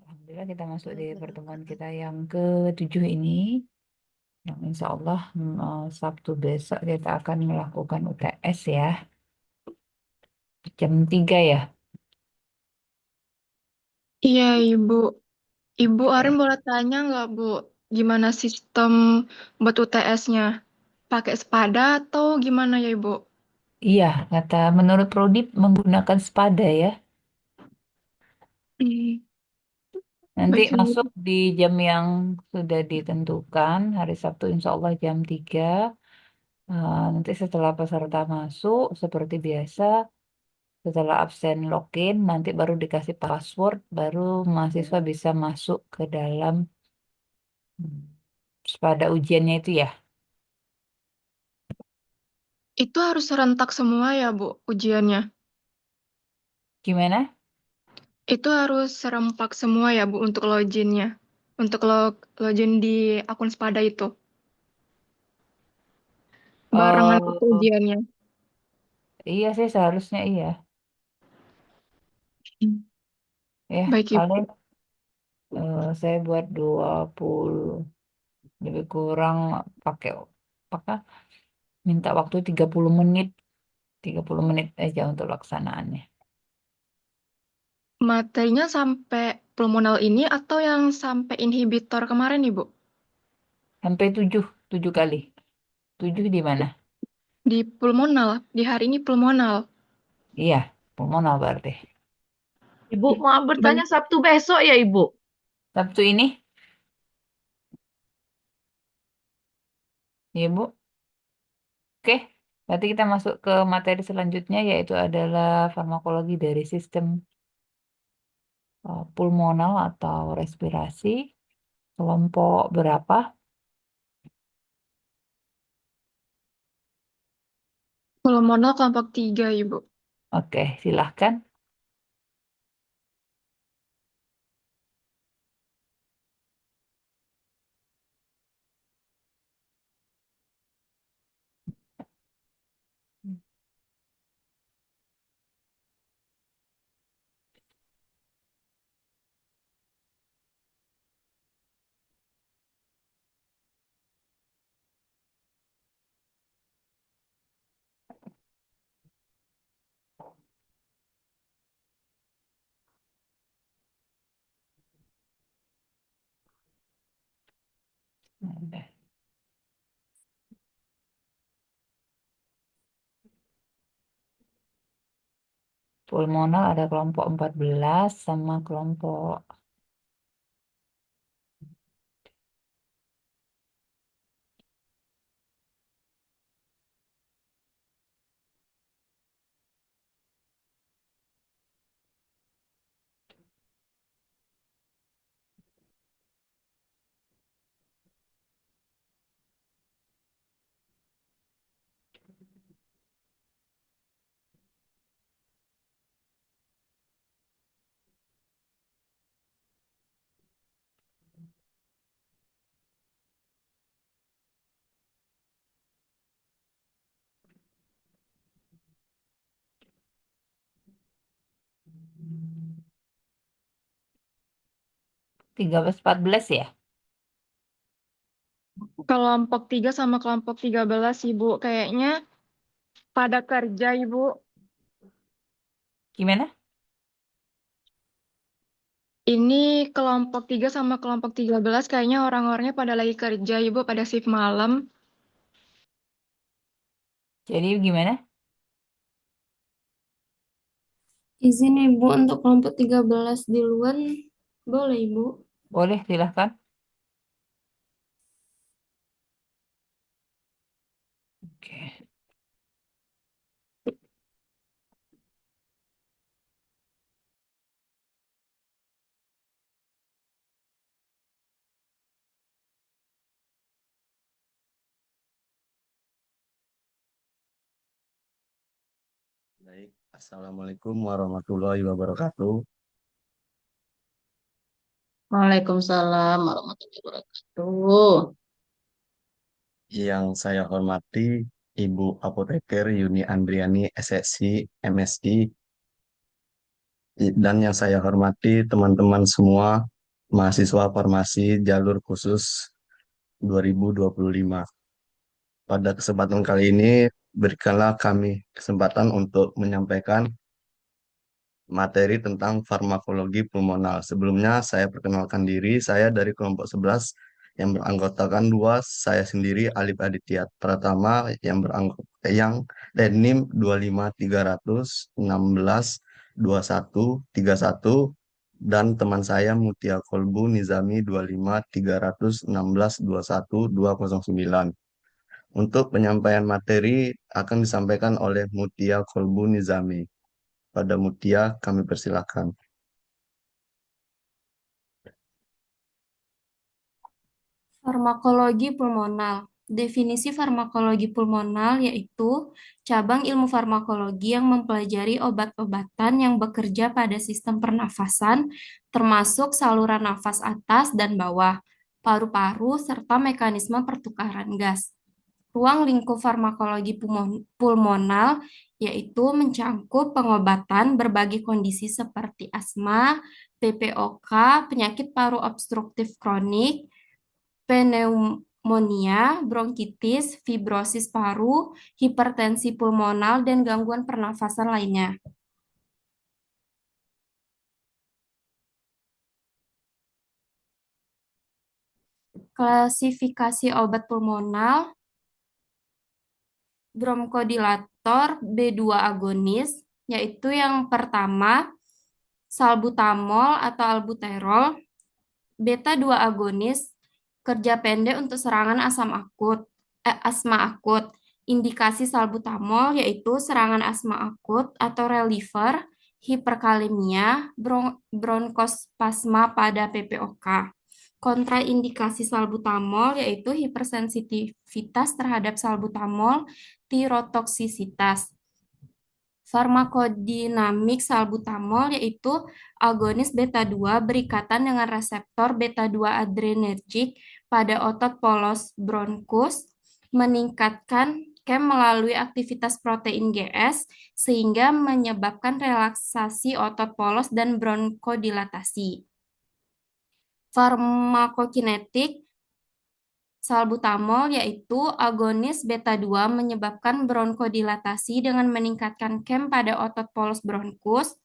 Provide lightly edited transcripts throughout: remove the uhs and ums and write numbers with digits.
Alhamdulillah kita masuk di pertemuan Wabarakatuh. kita yang ke-7 ini. Yang insya Allah Sabtu besok kita akan melakukan UTS ya. Jam 3 ya. Iya, Ibu. Ibu Arin Oke. boleh tanya nggak, Bu? Gimana sistem buat UTS-nya? Pakai sepada atau gimana ya, Ibu? Iya, kata menurut Prodi menggunakan sepada ya. Hmm, Nanti baik, masuk Ibu. di jam yang sudah ditentukan, hari Sabtu insya Allah jam 3. Nanti setelah peserta masuk, seperti biasa, setelah absen login, nanti baru dikasih password, baru mahasiswa bisa masuk ke dalam pada ujiannya itu ya. Itu harus serentak semua ya, Bu, ujiannya? Gimana? Itu harus serempak semua ya, Bu, untuk loginnya? Untuk login di akun sepada itu? Barengan waktu Oh, ujiannya? iya sih seharusnya iya. Hmm. Ya, Baik, paling Ibu. saya buat 20 lebih kurang pakai apakah minta waktu 30 menit, 30 menit aja untuk laksanaannya. Materinya sampai pulmonal ini atau yang sampai inhibitor kemarin, Ibu? Sampai 7 kali. 7 di mana? Di pulmonal, di hari ini pulmonal. Iya, pulmonal berarti. Ibu mau bertanya Baik, Sabtu besok ya Ibu? Sabtu ini, ya Bu. Oke, berarti kita masuk ke materi selanjutnya yaitu adalah farmakologi dari sistem pulmonal atau respirasi. Kelompok berapa? pulmonal kelompok 3, Ibu. Oke, silahkan. Pulmonal ada kelompok 14 sama kelompok 13-14 ya. Kelompok 3 sama kelompok 13, Ibu. Kayaknya pada kerja, Ibu. Gimana? Ini kelompok 3 sama kelompok 13 kayaknya orang-orangnya pada lagi kerja, Ibu, pada shift malam. Jadi gimana? Izin Ibu untuk kelompok 13 di luar, boleh Ibu? Boleh, silahkan. Oke. Baik, Assalamualaikum warahmatullahi wabarakatuh. Waalaikumsalam warahmatullahi wabarakatuh. Yang saya hormati Ibu Apoteker Yuni Andriani, SSI, MSI, Dan yang saya hormati teman-teman semua mahasiswa farmasi jalur khusus 2025. Pada kesempatan kali ini, berikanlah kami kesempatan untuk menyampaikan materi tentang farmakologi pulmonal. Sebelumnya saya perkenalkan diri, saya dari kelompok 11 yang beranggotakan dua, saya sendiri Alif Aditya Pratama yang NIM 25316 dan teman saya Mutia Kolbu Nizami 25316 209. Untuk penyampaian materi akan disampaikan oleh Mutia Kolbu Nizami. Pada Mutia kami persilahkan. Farmakologi pulmonal. Definisi farmakologi pulmonal yaitu cabang ilmu farmakologi yang mempelajari obat-obatan yang bekerja pada sistem pernafasan, termasuk saluran nafas atas dan bawah, paru-paru, serta mekanisme pertukaran gas. Ruang lingkup farmakologi pulmonal yaitu mencangkup pengobatan berbagai kondisi seperti asma, PPOK, penyakit paru obstruktif kronik, pneumonia, bronkitis, fibrosis paru, hipertensi pulmonal, dan gangguan pernafasan lainnya. Klasifikasi obat pulmonal, bronchodilator B2 agonis, yaitu yang pertama salbutamol atau albuterol, beta 2 agonis, kerja pendek untuk serangan asma akut. Indikasi salbutamol yaitu serangan asma akut atau reliever, hiperkalemia, bronkospasma pada PPOK. Kontraindikasi salbutamol yaitu hipersensitivitas terhadap salbutamol, tirotoksisitas. Farmakodinamik salbutamol yaitu agonis beta 2 berikatan dengan reseptor beta 2 adrenergik pada otot polos bronkus, meningkatkan KEM melalui aktivitas protein GS sehingga menyebabkan relaksasi otot polos dan bronkodilatasi. Farmakokinetik salbutamol yaitu agonis beta 2 menyebabkan bronkodilatasi dengan meningkatkan KEM pada otot polos bronkus.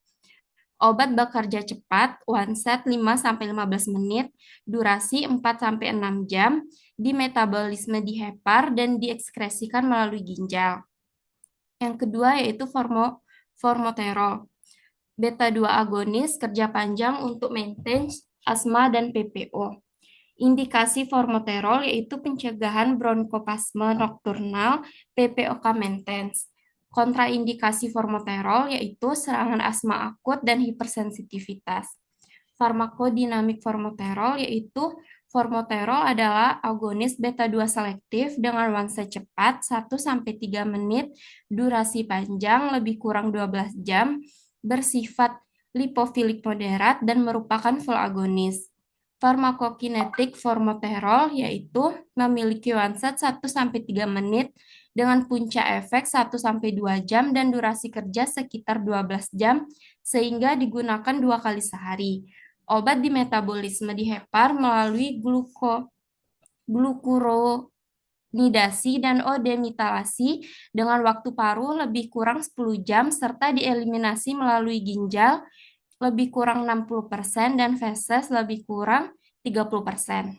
Obat bekerja cepat, onset 5-15 menit, durasi 4-6 jam, dimetabolisme di hepar dan diekskresikan melalui ginjal. Yang kedua yaitu formoterol. Beta 2 agonis kerja panjang untuk maintenance asma dan PPO. Indikasi formoterol yaitu pencegahan bronkospasme nokturnal, PPOK maintenance. Kontraindikasi formoterol yaitu serangan asma akut dan hipersensitivitas. Farmakodinamik formoterol yaitu formoterol adalah agonis beta 2 selektif dengan onset cepat 1-3 menit, durasi panjang lebih kurang 12 jam, bersifat lipofilik moderat dan merupakan full agonis. Farmakokinetik formoterol yaitu memiliki onset 1-3 menit dengan puncak efek 1-2 jam dan durasi kerja sekitar 12 jam sehingga digunakan 2 kali sehari. Obat dimetabolisme di hepar melalui glukuronidasi dan odemitalasi dengan waktu paruh lebih kurang 10 jam serta dieliminasi melalui ginjal lebih kurang 60% dan feses lebih kurang 30%.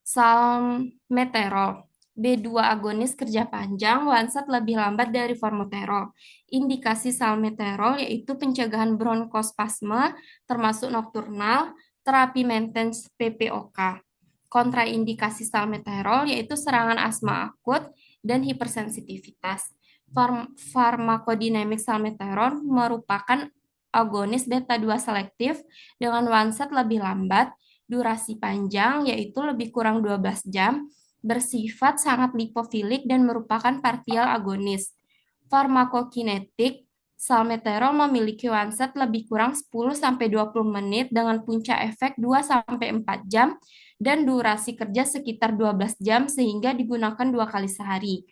Salmeterol. B2 agonis kerja panjang, onset lebih lambat dari formoterol. Indikasi salmeterol yaitu pencegahan bronkospasme termasuk nokturnal, terapi maintenance PPOK. Kontraindikasi salmeterol yaitu serangan asma akut dan hipersensitivitas. Farmakodinamik salmeterol merupakan agonis beta 2 selektif dengan onset lebih lambat, durasi panjang yaitu lebih kurang 12 jam, bersifat sangat lipofilik dan merupakan partial agonis. Farmakokinetik salmeterol memiliki onset lebih kurang 10-20 menit dengan puncak efek 2-4 jam dan durasi kerja sekitar 12 jam sehingga digunakan 2 kali sehari.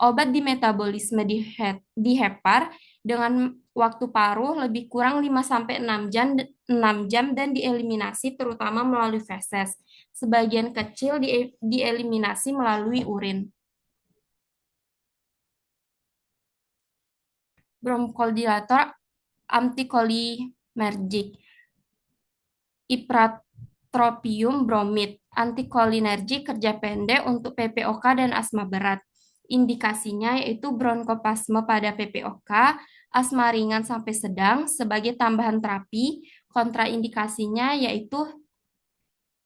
Obat di metabolisme di hepar dengan waktu paruh lebih kurang 5-6 jam dan dieliminasi terutama melalui feses. Sebagian kecil dieliminasi melalui urin. Bronchodilator antikolinergik. Ipratropium bromid, antikolinergik kerja pendek untuk PPOK dan asma berat. Indikasinya yaitu bronkospasme pada PPOK, asma ringan sampai sedang sebagai tambahan terapi. Kontraindikasinya yaitu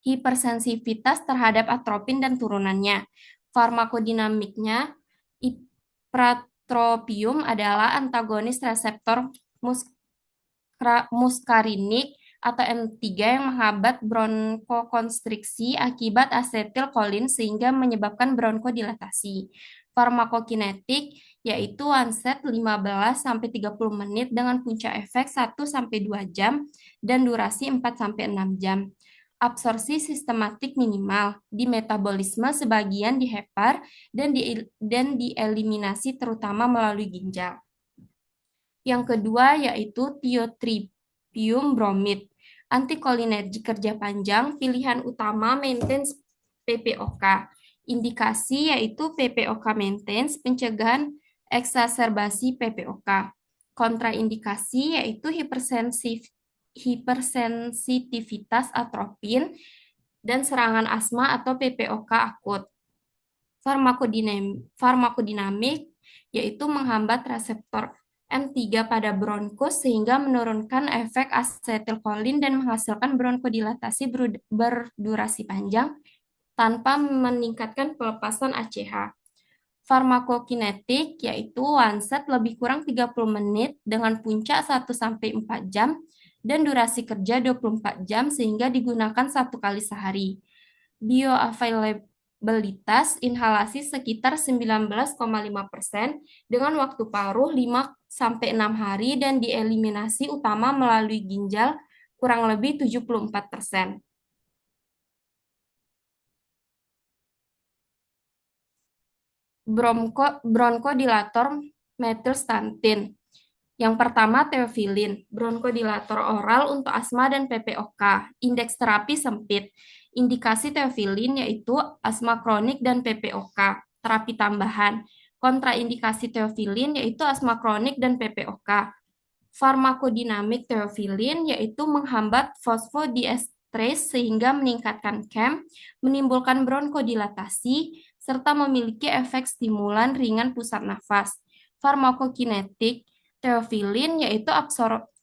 hipersensitivitas terhadap atropin dan turunannya. Farmakodinamiknya, ipratropium adalah antagonis reseptor muskarinik atau M3 yang menghambat bronkokonstriksi akibat asetilkolin sehingga menyebabkan bronkodilatasi. Farmakokinetik yaitu onset 15-30 menit dengan puncak efek 1-2 jam dan durasi 4-6 jam. Absorpsi sistematik minimal di metabolisme sebagian di hepar dan dieliminasi terutama melalui ginjal. Yang kedua yaitu tiotropium bromid, antikolinergik kerja panjang, pilihan utama maintenance PPOK. Indikasi yaitu PPOK maintenance, pencegahan eksaserbasi PPOK. Kontraindikasi yaitu hipersensitivitas atropin dan serangan asma atau PPOK akut. Farmakodinamik yaitu menghambat reseptor M3 pada bronkus sehingga menurunkan efek asetilkolin dan menghasilkan bronkodilatasi berdurasi panjang tanpa meningkatkan pelepasan ACH. Farmakokinetik yaitu onset lebih kurang 30 menit dengan puncak 1-4 jam dan durasi kerja 24 jam sehingga digunakan 1 kali sehari. Bioavailabilitas inhalasi sekitar 19,5% dengan waktu paruh 5-6 hari dan dieliminasi utama melalui ginjal kurang lebih 74%. Bronkodilator metilstantin. Yang pertama teofilin, bronkodilator oral untuk asma dan PPOK. Indeks terapi sempit. Indikasi teofilin yaitu asma kronik dan PPOK. Terapi tambahan. Kontraindikasi teofilin yaitu asma kronik dan PPOK. Farmakodinamik teofilin yaitu menghambat fosfodiesterase sehingga meningkatkan KEM, menimbulkan bronkodilatasi, serta memiliki efek stimulan ringan pusat nafas. Farmakokinetik teofilin yaitu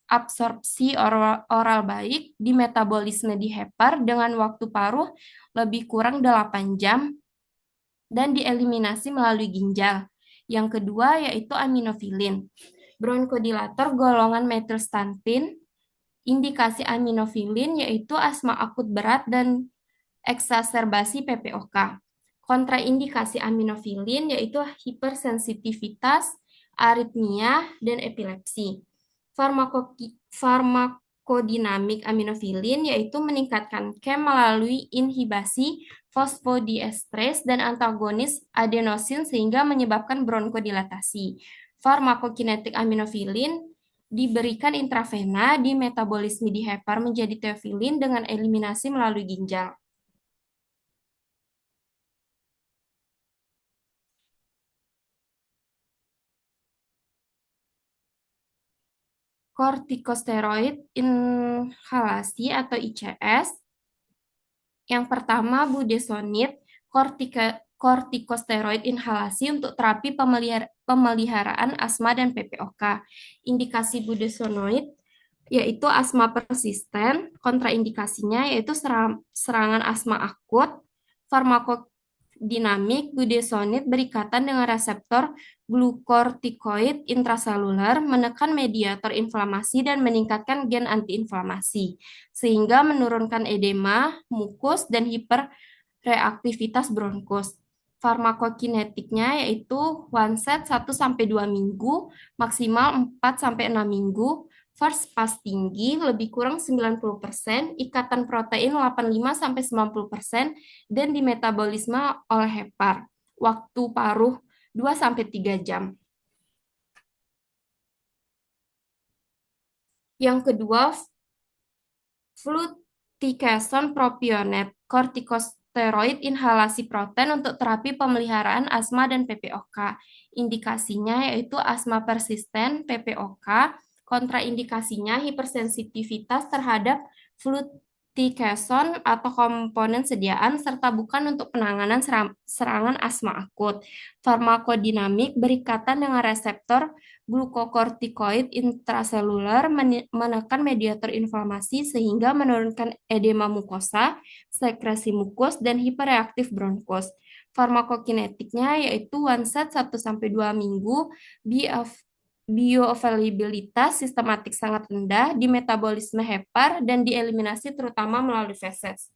absorpsi oral baik di metabolisme di hepar dengan waktu paruh lebih kurang 8 jam dan dieliminasi melalui ginjal. Yang kedua yaitu aminofilin. Bronkodilator golongan metilstantin. Indikasi aminofilin yaitu asma akut berat dan eksaserbasi PPOK. Kontraindikasi aminofilin yaitu hipersensitivitas, aritmia, dan epilepsi. Farmakodinamik aminofilin yaitu meningkatkan KEM melalui inhibisi fosfodiesterase dan antagonis adenosin sehingga menyebabkan bronkodilatasi. Farmakokinetik aminofilin diberikan intravena di metabolisme di hepar menjadi teofilin dengan eliminasi melalui ginjal. Kortikosteroid inhalasi atau ICS. Yang pertama budesonide, kortikosteroid inhalasi untuk terapi pemeliharaan asma dan PPOK. Indikasi budesonide yaitu asma persisten, kontraindikasinya yaitu serangan asma akut. Farmakodinamik budesonide berikatan dengan reseptor glukortikoid intraseluler, menekan mediator inflamasi dan meningkatkan gen antiinflamasi, sehingga menurunkan edema, mukus, dan hiperreaktivitas bronkus. Farmakokinetiknya yaitu onset 1-2 minggu, maksimal 4-6 minggu, first pass tinggi lebih kurang 90%, ikatan protein 85-90%, dan dimetabolisme oleh hepar. Waktu paruh 2-3 jam. Yang kedua, fluticasone propionate, kortikosteroid inhalasi proten untuk terapi pemeliharaan asma dan PPOK. Indikasinya yaitu asma persisten, PPOK, kontraindikasinya hipersensitivitas terhadap fluticasone atau komponen sediaan, serta bukan untuk penanganan serangan asma akut. Farmakodinamik berikatan dengan reseptor glukokortikoid intraseluler menekan mediator inflamasi sehingga menurunkan edema mukosa, sekresi mukus, dan hiperreaktif bronkus. Farmakokinetiknya yaitu one set 1-2 minggu, bioavailabilitas sistematik sangat rendah, di metabolisme hepar, dan dieliminasi terutama melalui feses.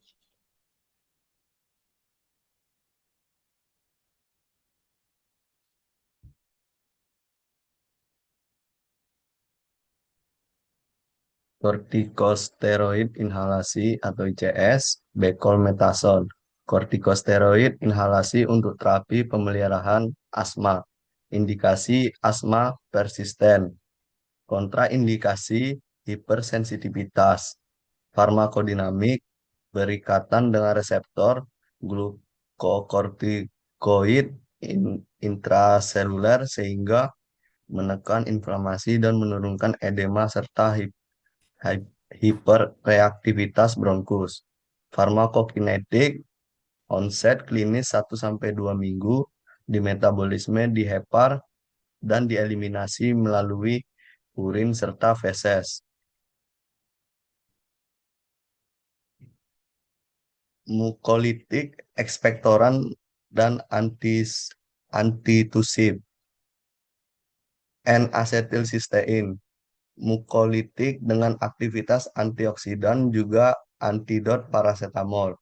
Kortikosteroid inhalasi atau ICS, bekolmetason. Kortikosteroid inhalasi untuk terapi pemeliharaan asma. Indikasi asma persisten. Kontraindikasi hipersensitivitas. Farmakodinamik berikatan dengan reseptor glukokortikoid intraseluler sehingga menekan inflamasi dan menurunkan edema serta hiperreaktivitas bronkus. Farmakokinetik onset klinis 1-2 minggu, di metabolisme di hepar dan dieliminasi melalui urin serta feses. Mukolitik, ekspektoran, dan antitusif. N-asetilsistein. Mukolitik dengan aktivitas antioksidan juga antidot paracetamol.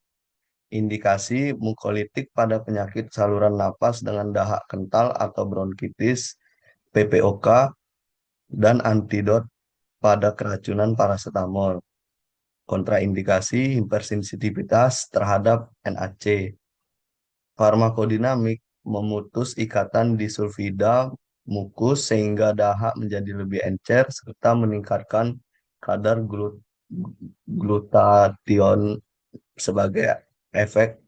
Indikasi mukolitik pada penyakit saluran napas dengan dahak kental atau bronkitis, PPOK, dan antidot pada keracunan paracetamol. Kontraindikasi hipersensitivitas terhadap NAC. Farmakodinamik memutus ikatan disulfida mukus sehingga dahak menjadi lebih encer serta meningkatkan kadar glutathione sebagai efek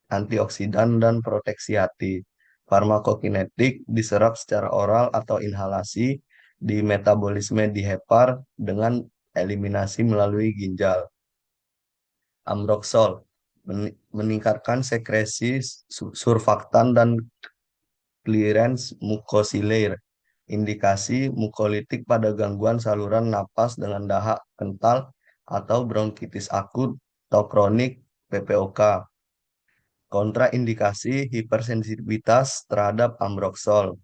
antioksidan dan proteksi hati. Farmakokinetik diserap secara oral atau inhalasi, di metabolisme di hepar dengan eliminasi melalui ginjal. Ambroxol meningkatkan sekresi surfaktan dan clearance mukosiler. Indikasi mukolitik pada gangguan saluran napas dengan dahak kental atau bronkitis akut atau kronik, PPOK. Kontraindikasi hipersensitivitas terhadap ambroxol.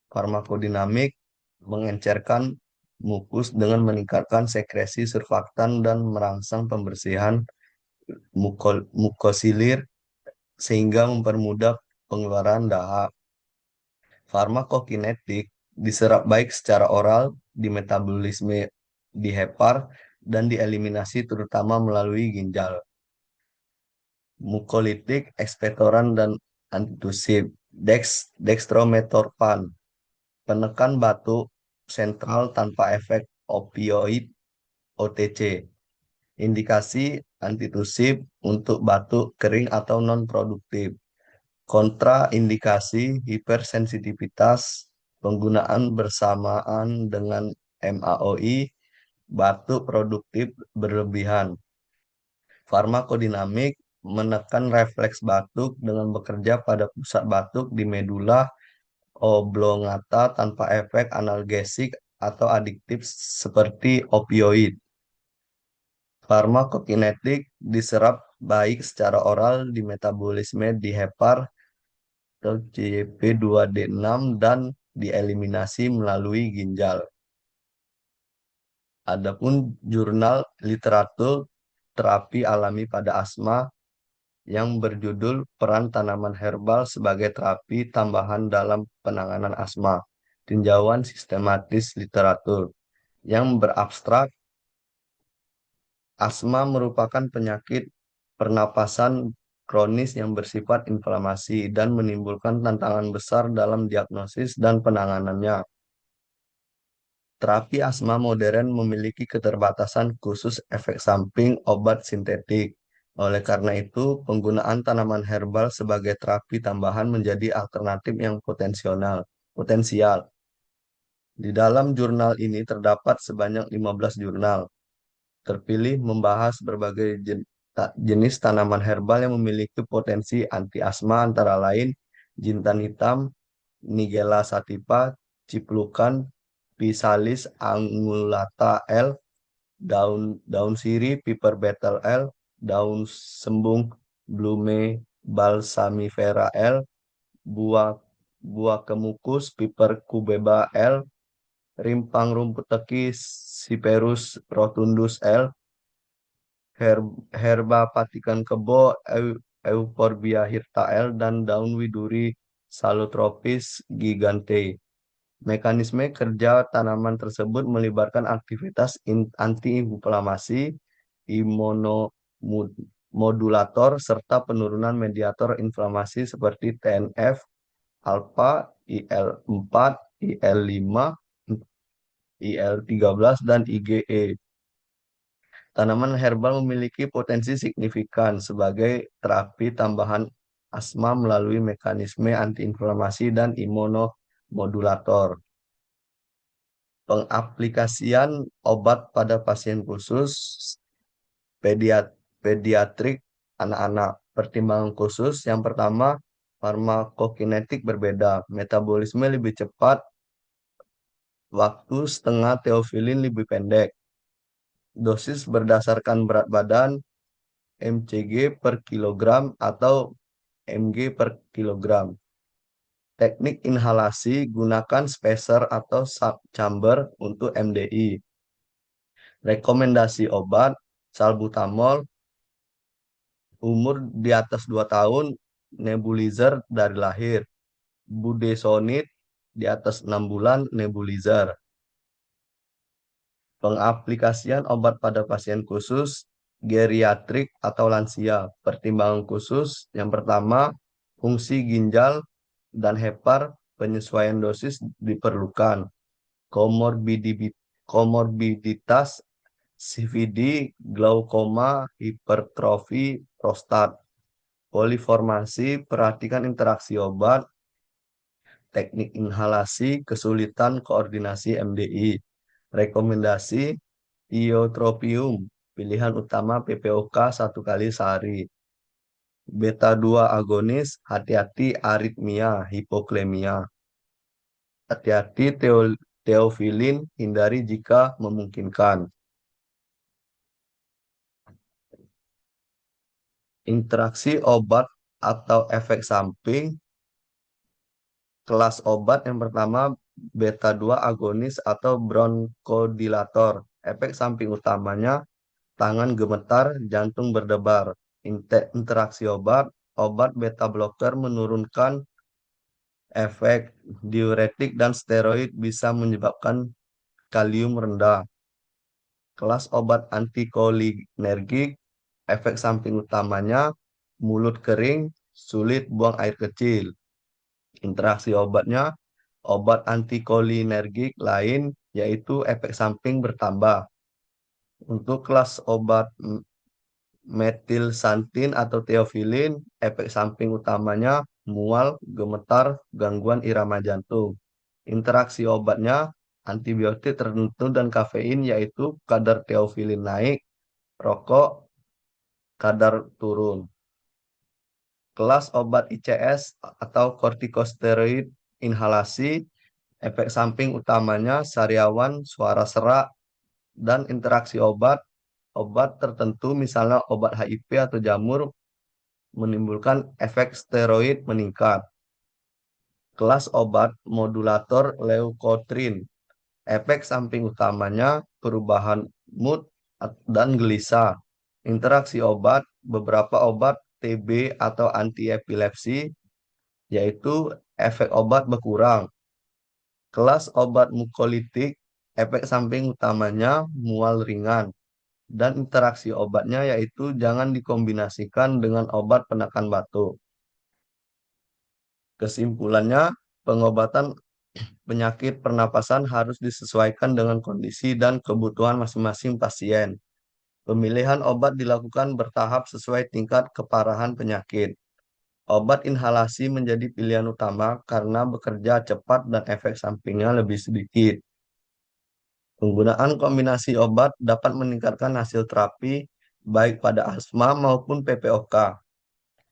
Farmakodinamik mengencerkan mukus dengan meningkatkan sekresi surfaktan dan merangsang pembersihan mukosilir sehingga mempermudah pengeluaran dahak. Farmakokinetik diserap baik secara oral, di metabolisme di hepar, dan dieliminasi terutama melalui ginjal. Mukolitik, ekspektoran, dan antitusif. Dextrometorphan, penekan batuk sentral tanpa efek opioid, OTC. Indikasi antitusif untuk batuk kering atau non-produktif. Kontraindikasi hipersensitivitas, penggunaan bersamaan dengan MAOI, batuk produktif berlebihan. Farmakodinamik menekan refleks batuk dengan bekerja pada pusat batuk di medula oblongata tanpa efek analgesik atau adiktif seperti opioid. Farmakokinetik diserap baik secara oral, di metabolisme di hepar atau CYP2D6 dan dieliminasi melalui ginjal. Adapun jurnal literatur terapi alami pada asma yang berjudul Peran Tanaman Herbal sebagai Terapi Tambahan dalam Penanganan Asma, tinjauan sistematis literatur, yang berabstrak asma merupakan penyakit pernapasan kronis yang bersifat inflamasi dan menimbulkan tantangan besar dalam diagnosis dan penanganannya. Terapi asma modern memiliki keterbatasan khusus efek samping obat sintetik. Oleh karena itu, penggunaan tanaman herbal sebagai terapi tambahan menjadi alternatif yang potensial. Di dalam jurnal ini terdapat sebanyak 15 jurnal terpilih membahas berbagai jenis tanaman herbal yang memiliki potensi anti asma antara lain jintan hitam, Nigella sativa, ciplukan, Physalis angulata L, daun sirih, Piper betel L, daun sembung, Blume balsamifera L, buah buah kemukus, Piper cubeba L, rimpang rumput teki, Cyperus rotundus L, herba patikan kebo, Euphorbia hirta L, dan daun widuri Salotropis gigante. Mekanisme kerja tanaman tersebut melibatkan aktivitas antiinflamasi, imunomodulator, serta penurunan mediator inflamasi seperti TNF, alfa, IL-4, IL-5, IL-13, dan IgE. Tanaman herbal memiliki potensi signifikan sebagai terapi tambahan asma melalui mekanisme antiinflamasi dan imunomodulator. Pengaplikasian obat pada pasien khusus, pediatrik, anak-anak. Pertimbangan khusus, yang pertama, farmakokinetik berbeda, metabolisme lebih cepat, waktu setengah teofilin lebih pendek. Dosis berdasarkan berat badan, mcg per kilogram atau mg per kilogram. Teknik inhalasi, gunakan spacer atau subchamber untuk MDI. Rekomendasi obat, salbutamol, umur di atas 2 tahun, nebulizer dari lahir. Budesonide di atas 6 bulan, nebulizer. Pengaplikasian obat pada pasien khusus, geriatrik atau lansia. Pertimbangan khusus, yang pertama, fungsi ginjal dan hepar, penyesuaian dosis diperlukan. Komorbiditas, CVD, glaukoma, hipertrofi prostat. Poliformasi, perhatikan interaksi obat, teknik inhalasi, kesulitan koordinasi MDI. Rekomendasi, tiotropium, pilihan utama PPOK 1 kali sehari. Beta 2 agonis, hati-hati aritmia, hipoklemia. Hati-hati teofilin, hindari jika memungkinkan. Interaksi obat atau efek samping. Kelas obat yang pertama, beta 2 agonis atau bronkodilator. Efek samping utamanya, tangan gemetar, jantung berdebar. Interaksi obat, obat beta blocker menurunkan efek diuretik dan steroid bisa menyebabkan kalium rendah. Kelas obat antikolinergik, efek samping utamanya, mulut kering, sulit buang air kecil. Interaksi obatnya, obat antikolinergik lain, yaitu efek samping bertambah. Untuk kelas obat metilsantin atau teofilin, efek samping utamanya mual, gemetar, gangguan irama jantung. Interaksi obatnya, antibiotik tertentu dan kafein, yaitu kadar teofilin naik, rokok, kadar turun. Kelas obat ICS atau kortikosteroid inhalasi, efek samping utamanya sariawan, suara serak, dan interaksi obat tertentu misalnya obat HIV atau jamur menimbulkan efek steroid meningkat. Kelas obat modulator leukotrin, efek samping utamanya perubahan mood dan gelisah. Interaksi obat, beberapa obat TB atau antiepilepsi, yaitu efek obat berkurang. Kelas obat mukolitik, efek samping utamanya mual ringan. dan interaksi obatnya, yaitu jangan dikombinasikan dengan obat penekan batuk. Kesimpulannya, pengobatan penyakit pernapasan harus disesuaikan dengan kondisi dan kebutuhan masing-masing pasien. Pemilihan obat dilakukan bertahap sesuai tingkat keparahan penyakit. Obat inhalasi menjadi pilihan utama karena bekerja cepat dan efek sampingnya lebih sedikit. Penggunaan kombinasi obat dapat meningkatkan hasil terapi baik pada asma maupun PPOK.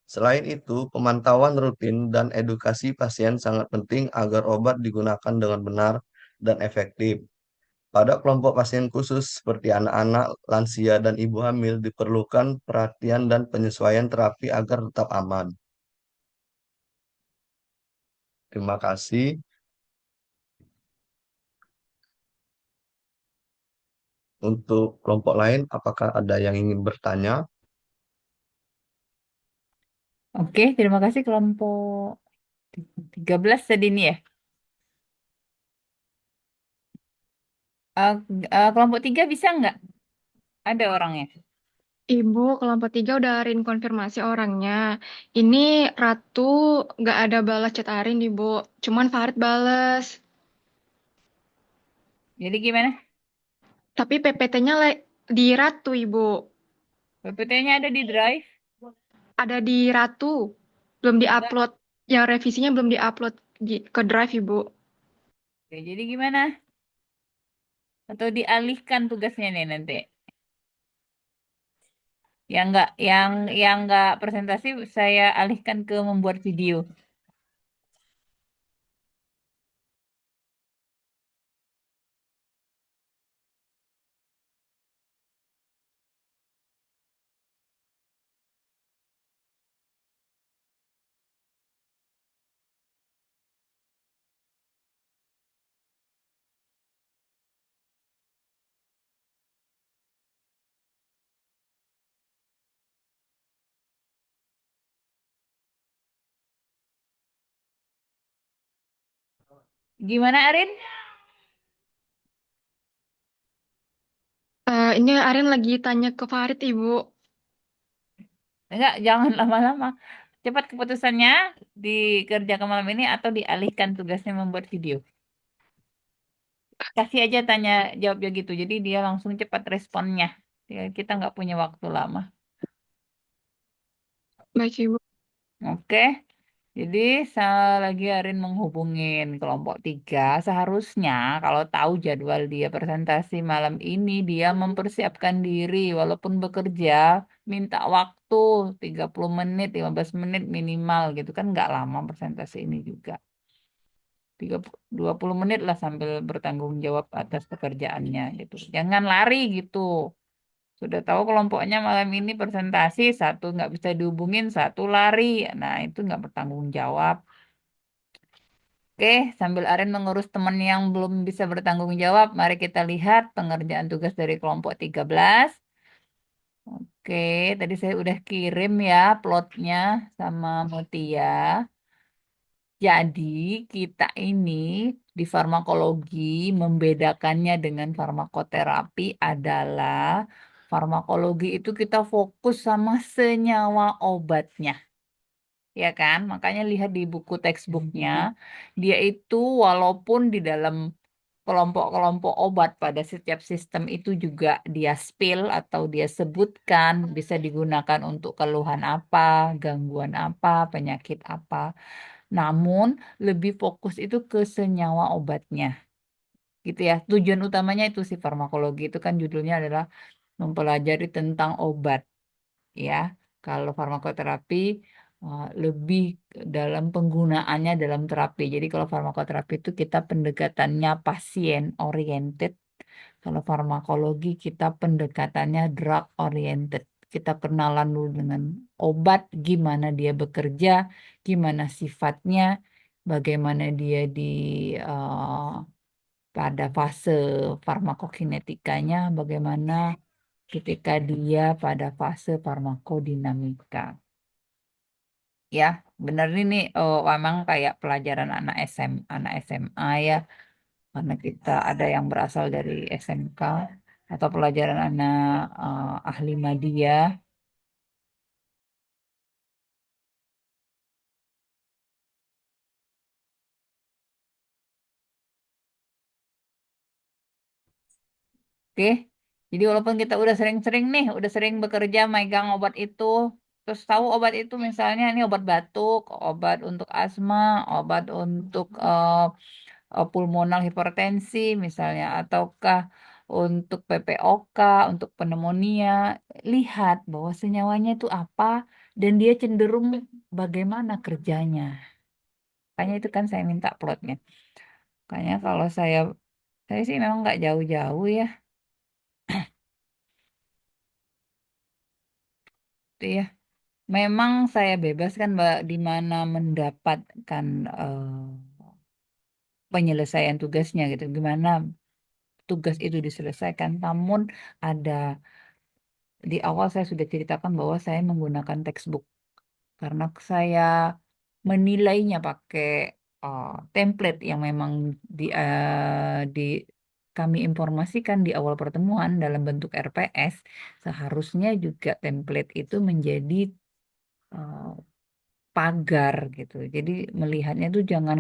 Selain itu, pemantauan rutin dan edukasi pasien sangat penting agar obat digunakan dengan benar dan efektif. Pada kelompok pasien khusus seperti anak-anak, lansia, dan ibu hamil diperlukan perhatian dan penyesuaian terapi agar tetap aman. Terima kasih. Untuk kelompok lain, apakah ada yang ingin bertanya? Oke, terima kasih kelompok 13 tadi nih ya. Eh, kelompok 3 bisa nggak? Ada orangnya. Ibu, kelompok 3 udah Arin konfirmasi orangnya. Ini Ratu gak ada balas chat Arin, Ibu. Cuman Farid bales. Jadi gimana? Tapi PPT-nya di Ratu, Ibu. PPT-nya ada di Drive. Ada di Ratu. Belum Enggak. diupload. Yang revisinya belum diupload ke Drive, Ibu. Oke, jadi gimana? Atau dialihkan tugasnya nih nanti? Yang nggak presentasi saya alihkan ke membuat video. Gimana, Arin? Ini Arin lagi tanya ke Farid, Ibu. Enggak, jangan lama-lama. Cepat keputusannya dikerjakan malam ini atau dialihkan tugasnya membuat video. Kasih aja tanya jawabnya gitu. Jadi dia langsung cepat responnya. Kita nggak punya waktu lama. Baik, Ibu. Oke. Jadi saya lagi Arin menghubungin kelompok 3. Seharusnya kalau tahu jadwal dia presentasi malam ini, dia mempersiapkan diri walaupun bekerja, minta waktu 30 menit, 15 menit minimal gitu kan nggak lama presentasi ini juga. 20 menit lah sambil bertanggung jawab atas pekerjaannya gitu. Jangan lari gitu. Sudah tahu kelompoknya malam ini presentasi, satu nggak bisa dihubungin, satu lari. Nah, itu nggak bertanggung jawab. Oke, sambil Aren mengurus teman yang belum bisa bertanggung jawab, mari kita lihat pengerjaan tugas dari kelompok 13. Oke, tadi saya udah kirim ya plotnya sama Mutia. Jadi kita ini di farmakologi membedakannya dengan farmakoterapi adalah farmakologi itu kita fokus sama senyawa obatnya. Ya kan? Makanya lihat di buku textbooknya, dia itu walaupun di dalam kelompok-kelompok obat pada setiap sistem itu juga dia spill atau dia sebutkan bisa digunakan untuk keluhan apa, gangguan apa, penyakit apa. Namun lebih fokus itu ke senyawa obatnya. Gitu ya. Tujuan utamanya itu si farmakologi itu kan judulnya adalah mempelajari tentang obat ya. Kalau farmakoterapi lebih dalam penggunaannya dalam terapi. Jadi kalau farmakoterapi itu kita pendekatannya pasien oriented. Kalau farmakologi kita pendekatannya drug oriented. Kita kenalan dulu dengan obat, gimana dia bekerja, gimana sifatnya, bagaimana dia eh, pada fase farmakokinetikanya, bagaimana ketika dia pada fase farmakodinamika. Ya, benar ini memang kayak pelajaran anak SMA ya, karena kita ada yang berasal dari SMK. atau pelajaran anak ahli media. Oke, jadi walaupun kita udah sering-sering nih, udah sering bekerja megang obat itu, terus tahu obat itu misalnya ini obat batuk, obat untuk asma, obat untuk pulmonal hipertensi misalnya, ataukah untuk PPOK, untuk pneumonia, lihat bahwa senyawanya itu apa dan dia cenderung bagaimana kerjanya. Makanya itu kan saya minta plotnya. Makanya kalau saya sih memang nggak jauh-jauh ya, itu ya. Memang saya bebas kan Mbak di mana mendapatkan penyelesaian tugasnya gitu. Gimana tugas itu diselesaikan. Namun ada di awal saya sudah ceritakan bahwa saya menggunakan textbook karena saya menilainya pakai template yang memang di kami informasikan di awal pertemuan dalam bentuk RPS. Seharusnya juga template itu menjadi eh, pagar gitu. Jadi melihatnya tuh jangan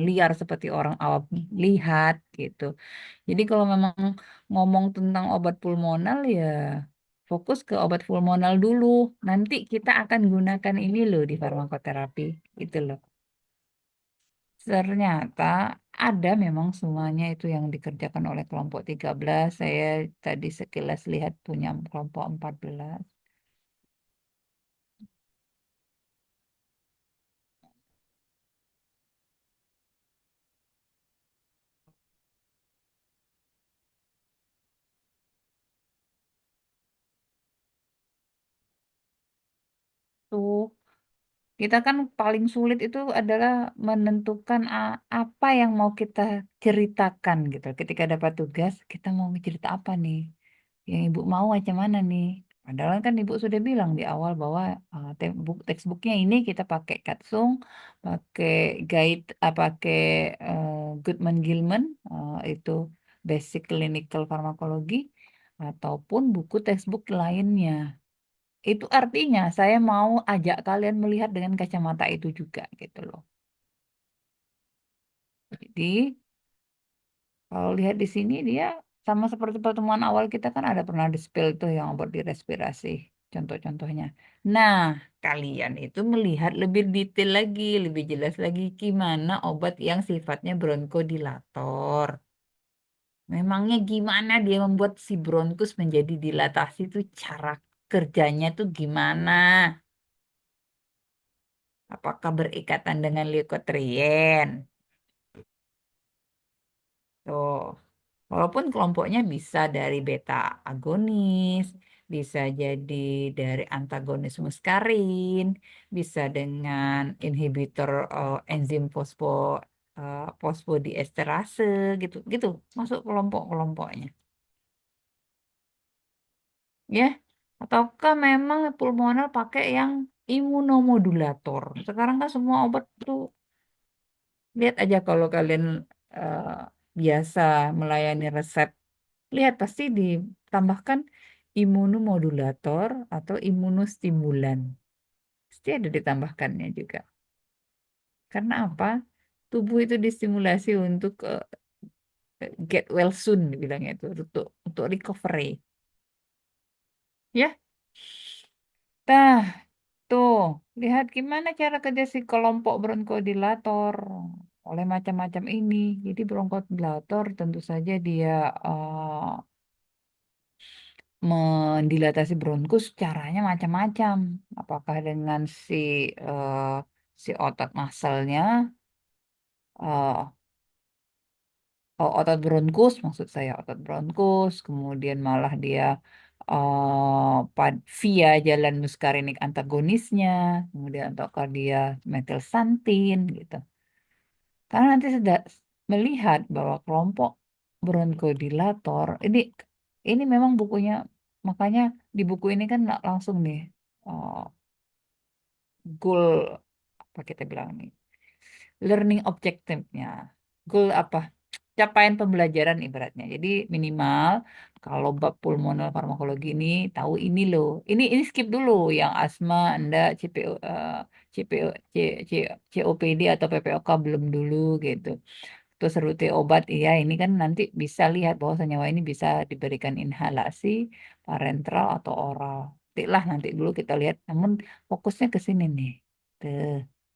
liar seperti orang awam lihat gitu. Jadi kalau memang ngomong tentang obat pulmonal ya fokus ke obat pulmonal dulu. Nanti kita akan gunakan ini loh di farmakoterapi gitu loh. Ternyata ada memang semuanya itu yang dikerjakan oleh kelompok 13. Saya tadi sekilas lihat punya kelompok 14. Tuh. Kita kan paling sulit itu adalah menentukan apa yang mau kita ceritakan gitu. Ketika dapat tugas, kita mau cerita apa nih? Yang ibu mau macam mana nih? Padahal kan ibu sudah bilang di awal bahwa textbooknya ini kita pakai Katsung, pakai guide, pakai Goodman-Gilman, itu Basic Clinical Pharmacology, ataupun buku textbook lainnya. Itu artinya saya mau ajak kalian melihat dengan kacamata itu juga gitu loh. Jadi kalau lihat di sini dia sama seperti pertemuan awal kita kan ada pernah di spill tuh yang obat di respirasi. Contoh-contohnya. Nah, kalian itu melihat lebih detail lagi, lebih jelas lagi gimana obat yang sifatnya bronkodilator. Memangnya gimana dia membuat si bronkus menjadi dilatasi itu cara kerjanya tuh gimana? Apakah berikatan dengan leukotrien? Tuh, walaupun kelompoknya bisa dari beta agonis, bisa jadi dari antagonis muskarin, bisa dengan inhibitor enzim fosfodiesterase gitu, gitu. Masuk kelompok-kelompoknya, ya. Ataukah memang pulmonal pakai yang imunomodulator? Sekarang kan semua obat tuh. Lihat aja kalau kalian eh, biasa melayani resep, lihat pasti ditambahkan imunomodulator atau imunostimulan. Pasti ada ditambahkannya juga. Karena apa? Tubuh itu distimulasi untuk get well soon, dibilangnya itu untuk recovery. Ya, nah tuh lihat gimana cara kerja si kelompok bronkodilator oleh macam-macam ini. Jadi bronkodilator tentu saja dia mendilatasi bronkus caranya macam-macam. Apakah dengan eh, si otot masalnya, otot bronkus, maksud saya otot bronkus, kemudian malah dia via jalan muskarinik antagonisnya, kemudian ataukah dia metilsantin gitu. Karena nanti sudah melihat bahwa kelompok bronkodilator ini memang bukunya, makanya di buku ini kan nggak langsung nih eh, goal apa kita bilang nih learning objectivenya, goal apa, capaian pembelajaran ibaratnya. Jadi minimal kalau bab pulmoner farmakologi ini tahu ini loh. Ini skip dulu yang asma, enggak, CPO, CPO, C, COPD atau PPOK belum dulu gitu. Terus rute obat, iya ini kan nanti bisa lihat bahwa senyawa ini bisa diberikan inhalasi, parenteral atau oral. Nanti dulu kita lihat. Namun fokusnya ke sini nih. Tuh,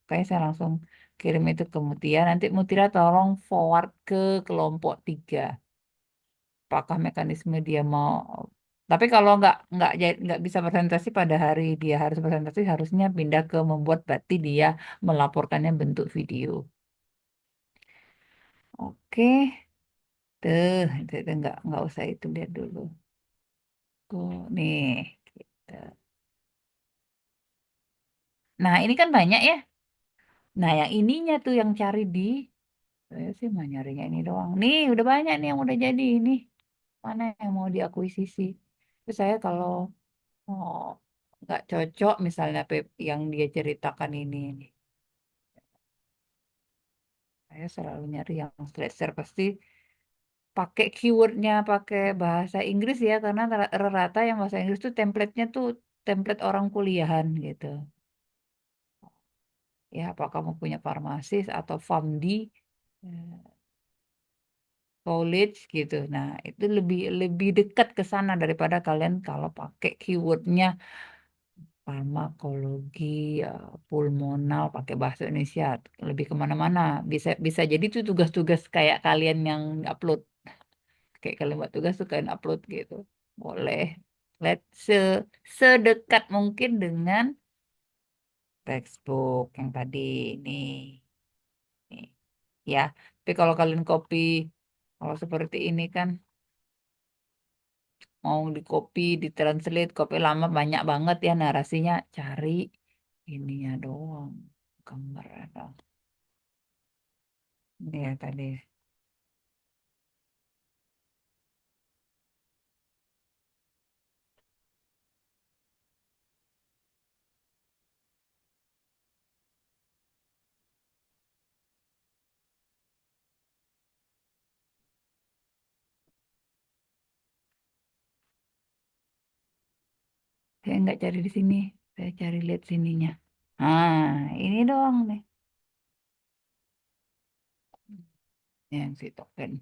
kayak saya langsung kirim itu ke Mutia. Nanti Mutia tolong forward ke kelompok 3. Apakah mekanisme dia mau? Tapi kalau nggak bisa presentasi pada hari dia harus presentasi, harusnya pindah ke membuat berarti dia melaporkannya bentuk video. Oke, itu nggak usah itu lihat dulu. Tuh, nih, gitu. Nah, ini kan banyak ya. Nah, yang ininya tuh yang cari di, saya sih mah nyarinya ini doang. Nih, udah banyak nih yang udah jadi ini. Mana yang mau diakuisisi? Terus saya kalau oh, nggak cocok misalnya yang dia ceritakan ini. Saya selalu nyari yang slasher pasti pakai keywordnya pakai bahasa Inggris ya karena rata-rata yang bahasa Inggris tuh template-nya tuh template orang kuliahan gitu. Ya, apa kamu punya farmasis atau PharmD, eh, college gitu. Nah, itu lebih lebih dekat ke sana daripada kalian kalau pakai keywordnya farmakologi, pulmonal pakai bahasa Indonesia lebih kemana-mana. Bisa bisa jadi itu tugas-tugas kayak kalian yang upload, kayak kalian buat tugas tuh kalian upload gitu. Boleh. Let sedekat mungkin dengan textbook yang tadi nih. Nih. Ya, tapi kalau kalian copy, kalau seperti ini kan mau di copy, ditranslate, copy lama banyak banget ya narasinya. Cari ininya doang, gambar dong. Ini ya tadi. Saya nggak cari di sini, saya cari lihat sininya. Ah, ini doang nih, yang si token.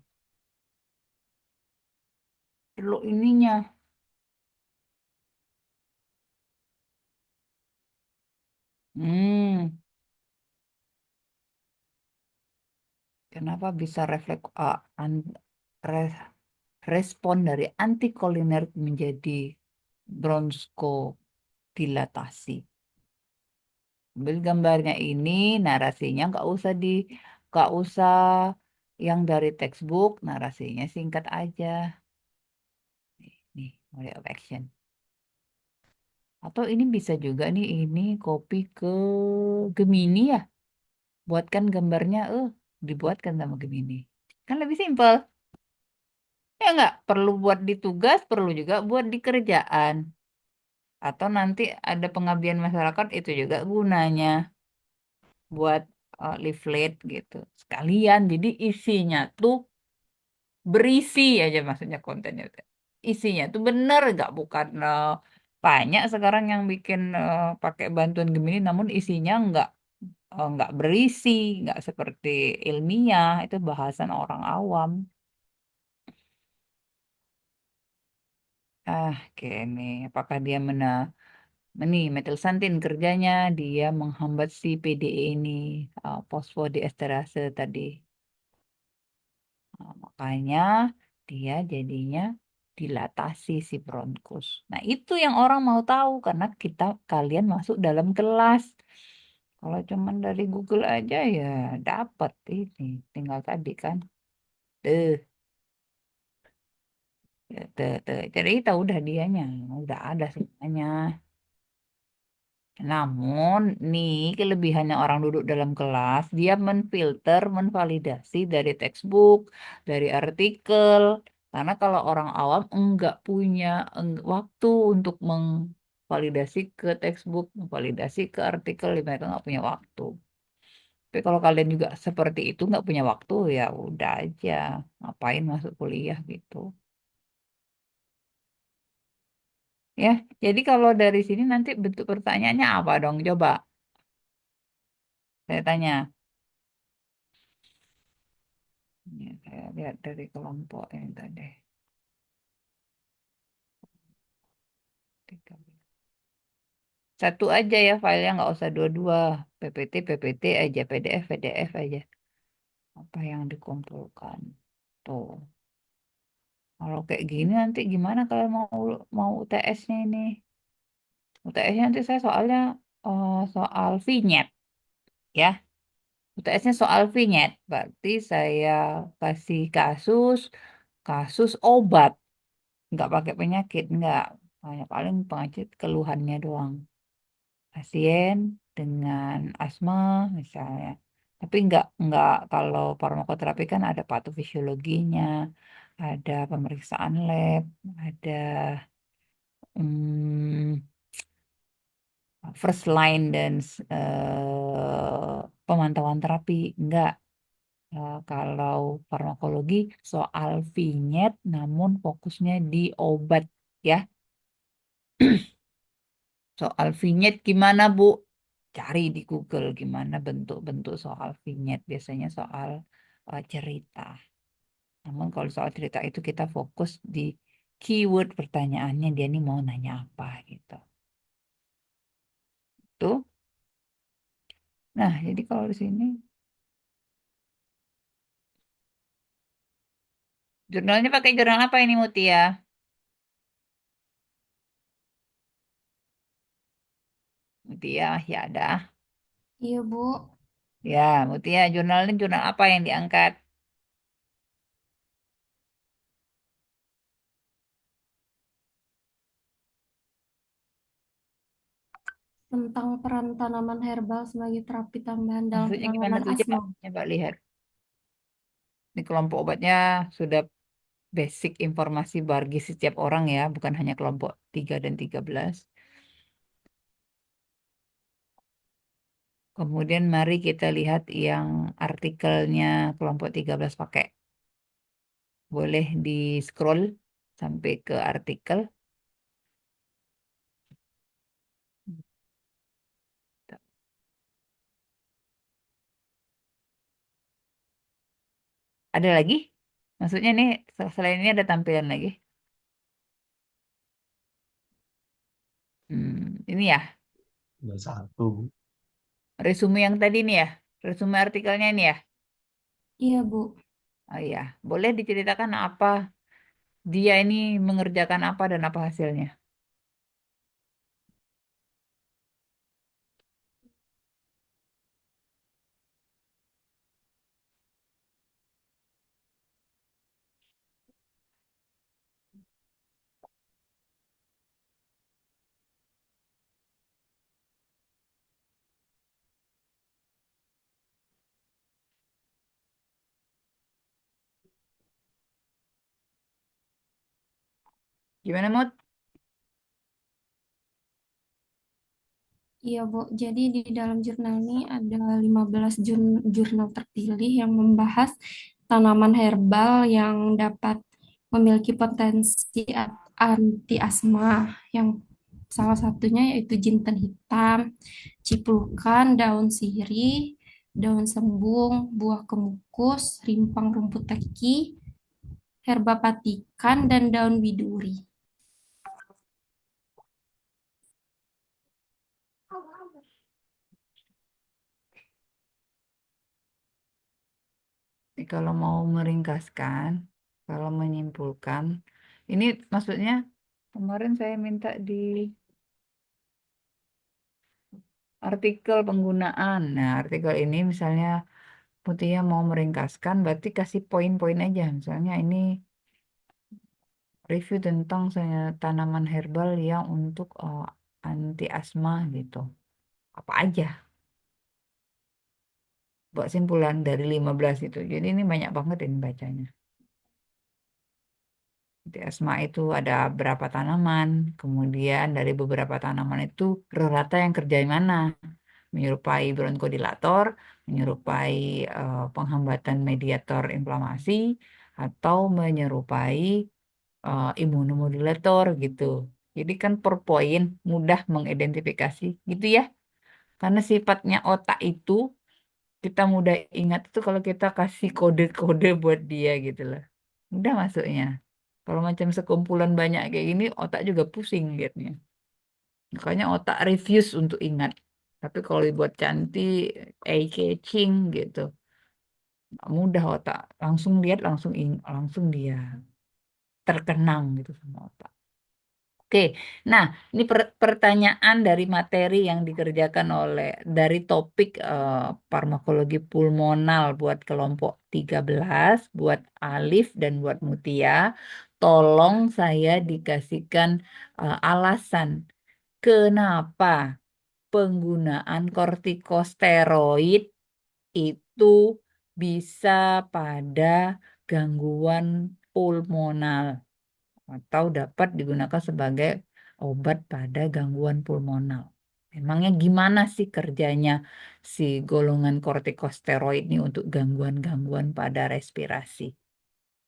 Perlu ininya. Hmm, kenapa bisa refleks re- respon dari antikoliner menjadi bronskodilatasi? Ambil gambarnya ini, narasinya nggak usah yang dari textbook, narasinya singkat aja. Nih, mode of action. Atau ini bisa juga nih, ini copy ke Gemini ya. Buatkan gambarnya, dibuatkan sama Gemini. Kan lebih simpel. Ya nggak perlu buat di tugas, perlu juga buat di kerjaan. Atau nanti ada pengabdian masyarakat itu juga gunanya buat leaflet gitu. Sekalian, jadi isinya tuh berisi aja maksudnya kontennya. Isinya tuh bener nggak bukan banyak sekarang yang bikin pakai bantuan Gemini namun isinya nggak berisi, nggak seperti ilmiah, itu bahasan orang awam. Oke, apakah dia ini metilsantin kerjanya dia menghambat si PDE ini, fosfodiesterase tadi. Nah, makanya dia jadinya dilatasi si bronkus. Nah, itu yang orang mau tahu karena kalian masuk dalam kelas. Kalau cuman dari Google aja ya dapat ini. Tinggal tadi kan. Tuh, tuh. Cerita udah dianya, udah ada semuanya. Namun, nih kelebihannya orang duduk dalam kelas, dia menfilter, menvalidasi dari textbook, dari artikel. Karena kalau orang awam enggak punya waktu untuk mengvalidasi ke textbook, memvalidasi ke artikel, mereka nggak punya waktu. Tapi kalau kalian juga seperti itu nggak punya waktu ya udah aja, ngapain masuk kuliah gitu. Ya, jadi kalau dari sini nanti bentuk pertanyaannya apa dong? Coba saya tanya. Ini saya lihat dari kelompok ini tadi. Satu aja ya filenya, nggak usah dua-dua. PPT, PPT aja, PDF, PDF aja. Apa yang dikumpulkan. Tuh. Kalau kayak gini nanti gimana kalau mau UTS-nya ini? UTS-nya nanti saya soalnya soal vignette ya. UTS-nya soal vignette. Berarti saya kasih kasus, kasus obat. Nggak pakai penyakit, nggak. Hanya paling pengajar keluhannya doang. Pasien dengan asma misalnya. Tapi nggak kalau farmakoterapi kan ada patofisiologinya, ada pemeriksaan lab, ada hmm, first line dan pemantauan terapi. Enggak. Kalau farmakologi soal vinyet namun fokusnya di obat ya. Soal vinyet gimana Bu? Cari di Google gimana bentuk-bentuk soal vinyet. Biasanya soal cerita. Namun kalau soal cerita itu kita fokus di keyword pertanyaannya dia nih mau nanya apa gitu. Tuh. Nah, jadi kalau di sini jurnalnya pakai jurnal apa ini Mutia? Mutia ya ada. Iya, Bu. Ya, Mutia jurnalnya jurnal apa yang diangkat? Tentang peran tanaman herbal sebagai terapi tambahan dalam Maksudnya gimana penanganan tuh coba? asma. Coba lihat. Ini kelompok obatnya sudah basic informasi bagi setiap orang ya, bukan hanya kelompok 3 dan 13. Kemudian mari kita lihat yang artikelnya kelompok 13 pakai. Boleh di scroll sampai ke artikel. Ada lagi? Maksudnya nih selain ini ada tampilan lagi. Ini ya, Ada satu. resume yang tadi nih ya. Resume artikelnya ini ya. Iya, Bu. Oh iya, boleh diceritakan apa dia ini mengerjakan apa dan apa hasilnya? Gimana, Mut? Iya, Bu. Jadi di dalam jurnal ini ada 15 jurnal terpilih yang membahas tanaman herbal yang dapat memiliki potensi anti asma. Yang salah satunya yaitu jinten hitam, ciplukan, daun sirih, daun sembung, buah kemukus, rimpang rumput teki, herba patikan, dan daun biduri. Ini kalau mau meringkaskan, kalau menyimpulkan, ini maksudnya kemarin saya minta di artikel penggunaan. Nah, artikel ini misalnya Mutia mau meringkaskan, berarti kasih poin-poin aja. Misalnya ini review tentang tanaman herbal yang untuk anti asma gitu. Apa aja buat simpulan dari 15 itu. Jadi ini banyak banget ini bacanya. Di asma itu ada berapa tanaman, kemudian dari beberapa tanaman itu rata yang kerja di mana. menyerupai bronkodilator, menyerupai penghambatan mediator inflamasi, atau menyerupai imunomodulator gitu. Jadi kan per poin mudah mengidentifikasi gitu ya. Karena sifatnya otak itu kita mudah ingat itu kalau kita kasih kode-kode buat dia gitu loh. Mudah masuknya. Kalau macam sekumpulan banyak kayak gini, otak juga pusing liatnya. Makanya otak refuse untuk ingat. Tapi kalau dibuat cantik, eye-catching gitu, mudah otak. Langsung lihat, langsung dia terkenang gitu sama otak. Oke, nah ini pertanyaan dari materi yang dikerjakan dari topik farmakologi pulmonal buat kelompok 13, buat Alif dan buat Mutia. Tolong saya dikasihkan alasan kenapa penggunaan kortikosteroid itu bisa pada gangguan pulmonal atau dapat digunakan sebagai obat pada gangguan pulmonal. Emangnya gimana sih kerjanya si golongan kortikosteroid ini untuk gangguan-gangguan pada respirasi?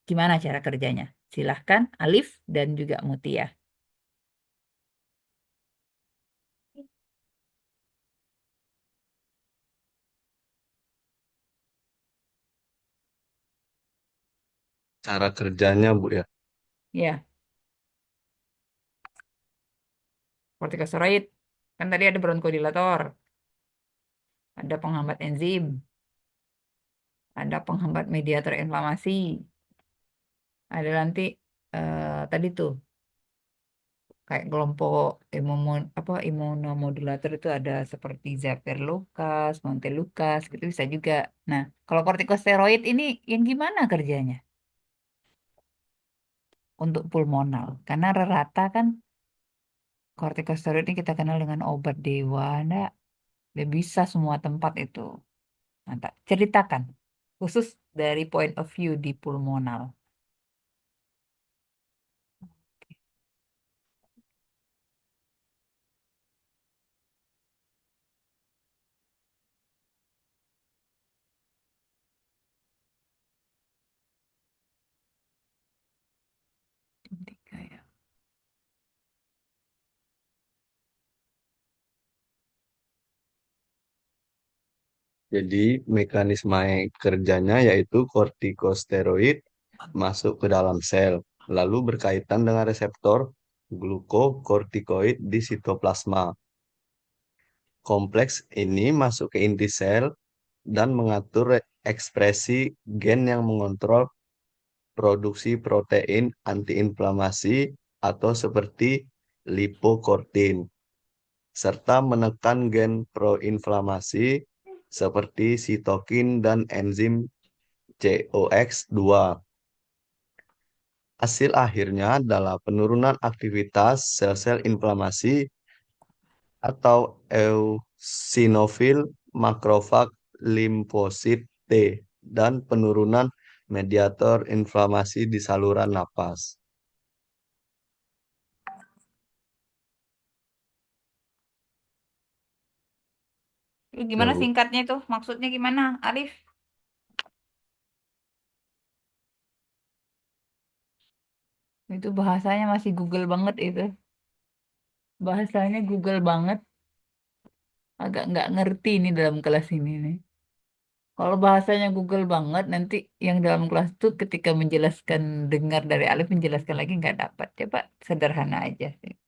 Gimana cara kerjanya? Silahkan Alif dan juga Mutia. Cara kerjanya, Bu ya. Ya, kortikosteroid. Kan tadi ada bronkodilator, ada penghambat enzim, ada penghambat mediator inflamasi, ada nanti tadi tuh kayak kelompok imunomodulator itu ada seperti Zaperlucas, Montelukast gitu bisa juga. Nah, kalau kortikosteroid ini yang gimana kerjanya untuk pulmonal? Karena rata kan kortikosteroid ini kita kenal dengan obat dewa, enggak? Dia bisa semua tempat itu. Nah, ceritakan khusus dari point of view di pulmonal. Tiga ya. Jadi mekanisme kerjanya yaitu kortikosteroid masuk ke dalam sel, lalu berkaitan dengan reseptor glukokortikoid di sitoplasma. Kompleks ini masuk ke inti sel dan mengatur ekspresi gen yang mengontrol produksi protein antiinflamasi atau seperti lipokortin, serta menekan gen proinflamasi seperti sitokin dan enzim COX-2. Hasil akhirnya adalah penurunan aktivitas sel-sel inflamasi atau eosinofil, makrofag, limfosit T, dan penurunan mediator inflamasi di saluran napas. Itu gimana Tuh, Bu. singkatnya itu? Maksudnya gimana, Alif? Itu bahasanya masih Google banget itu. Bahasanya Google banget. Agak nggak ngerti ini dalam kelas ini nih. Kalau bahasanya Google banget, nanti yang dalam kelas tuh ketika menjelaskan, dengar dari Alif menjelaskan lagi nggak dapat. Coba sederhana aja sih.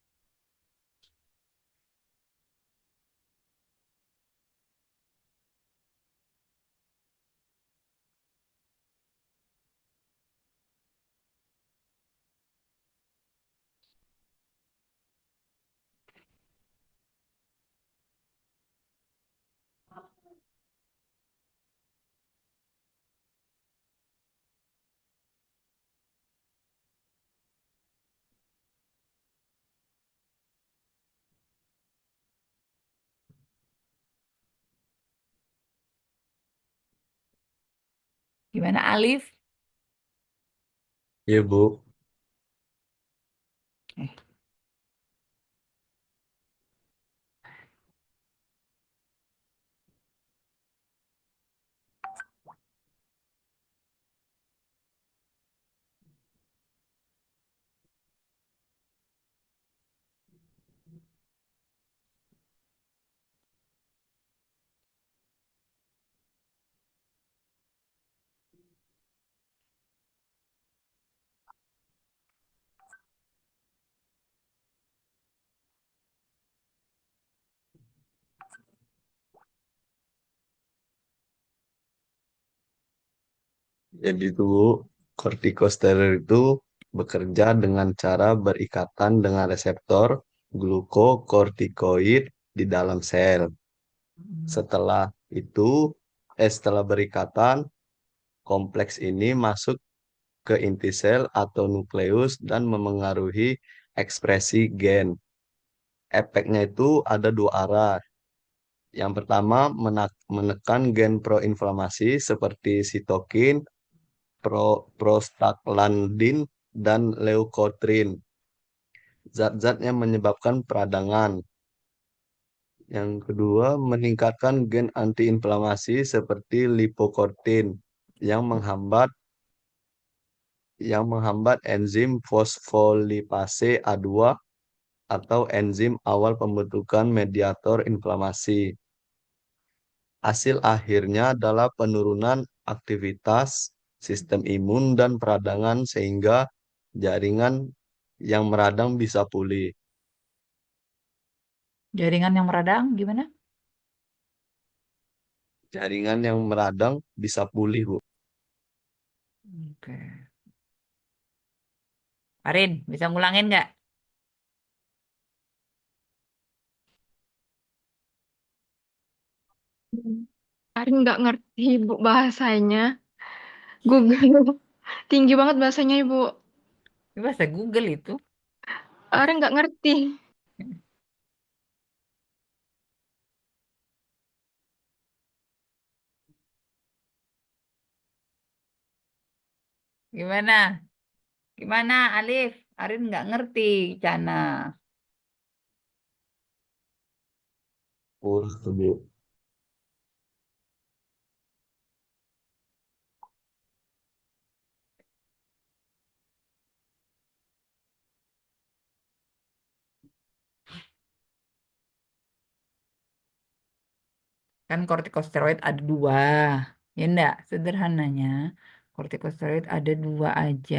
Gimana Alif? Iya, Bu. Eh, Jadi itu kortikosteroid itu bekerja dengan cara berikatan dengan reseptor glukokortikoid di dalam sel. Hmm. Setelah itu, setelah berikatan, kompleks ini masuk ke inti sel atau nukleus dan memengaruhi ekspresi gen. Efeknya itu ada dua arah. Yang pertama, menekan gen proinflamasi seperti sitokin, prostaglandin, dan leukotrin, zat-zat yang menyebabkan peradangan. Yang kedua, meningkatkan gen antiinflamasi seperti lipokortin yang menghambat enzim fosfolipase A2 atau enzim awal pembentukan mediator inflamasi. Hasil akhirnya adalah penurunan aktivitas sistem imun dan peradangan sehingga jaringan yang meradang bisa pulih. Jaringan yang meradang gimana? Jaringan yang meradang bisa pulih, Bu. Oke. Arin, bisa ngulangin nggak? Arin nggak ngerti Ibu bahasanya. Google. Tinggi banget bahasanya Ibu. Ini bahasa Google itu. Arin nggak ngerti. Gimana? Gimana, Alif? Arin nggak ngerti, Cana. Pulih tuh, Bu. Kan kortikosteroid ada dua. Ya enggak, sederhananya. Kortikosteroid ada dua aja.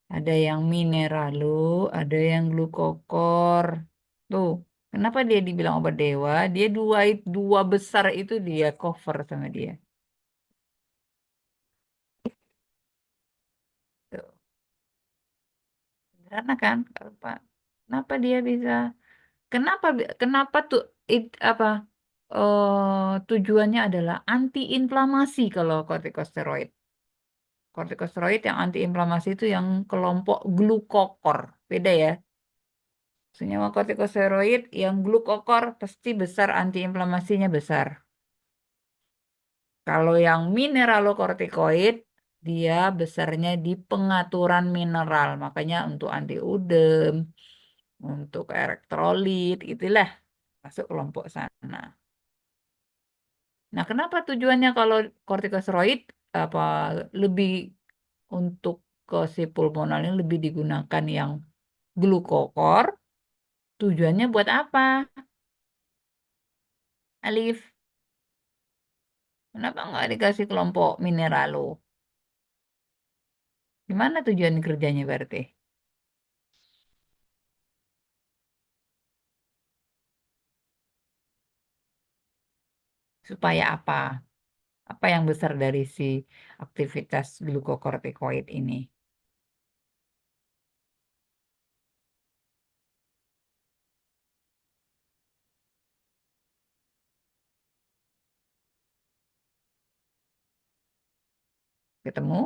Ada yang mineralo, ada yang glukokor. Tuh, kenapa dia dibilang obat dewa? Dia dua besar itu dia cover sama dia. Tuh, sederhana kan? Pak, kenapa dia bisa? Kenapa tuh apa? Tujuannya adalah anti-inflamasi kalau kortikosteroid. Kortikosteroid yang antiinflamasi itu yang kelompok glukokor. Beda ya. Senyawa kortikosteroid yang glukokor pasti besar antiinflamasinya besar. Kalau yang mineralokortikoid dia besarnya di pengaturan mineral. Makanya untuk anti udem, untuk elektrolit, itulah masuk kelompok sana. Nah, kenapa tujuannya kalau kortikosteroid apa lebih untuk ke si pulmonal ini lebih digunakan yang glukokor? Tujuannya buat apa, Alif? Kenapa nggak dikasih kelompok mineralo? Gimana tujuan kerjanya berarti? Supaya apa? Apa yang besar dari si aktivitas glukokortikoid ini? Ketemu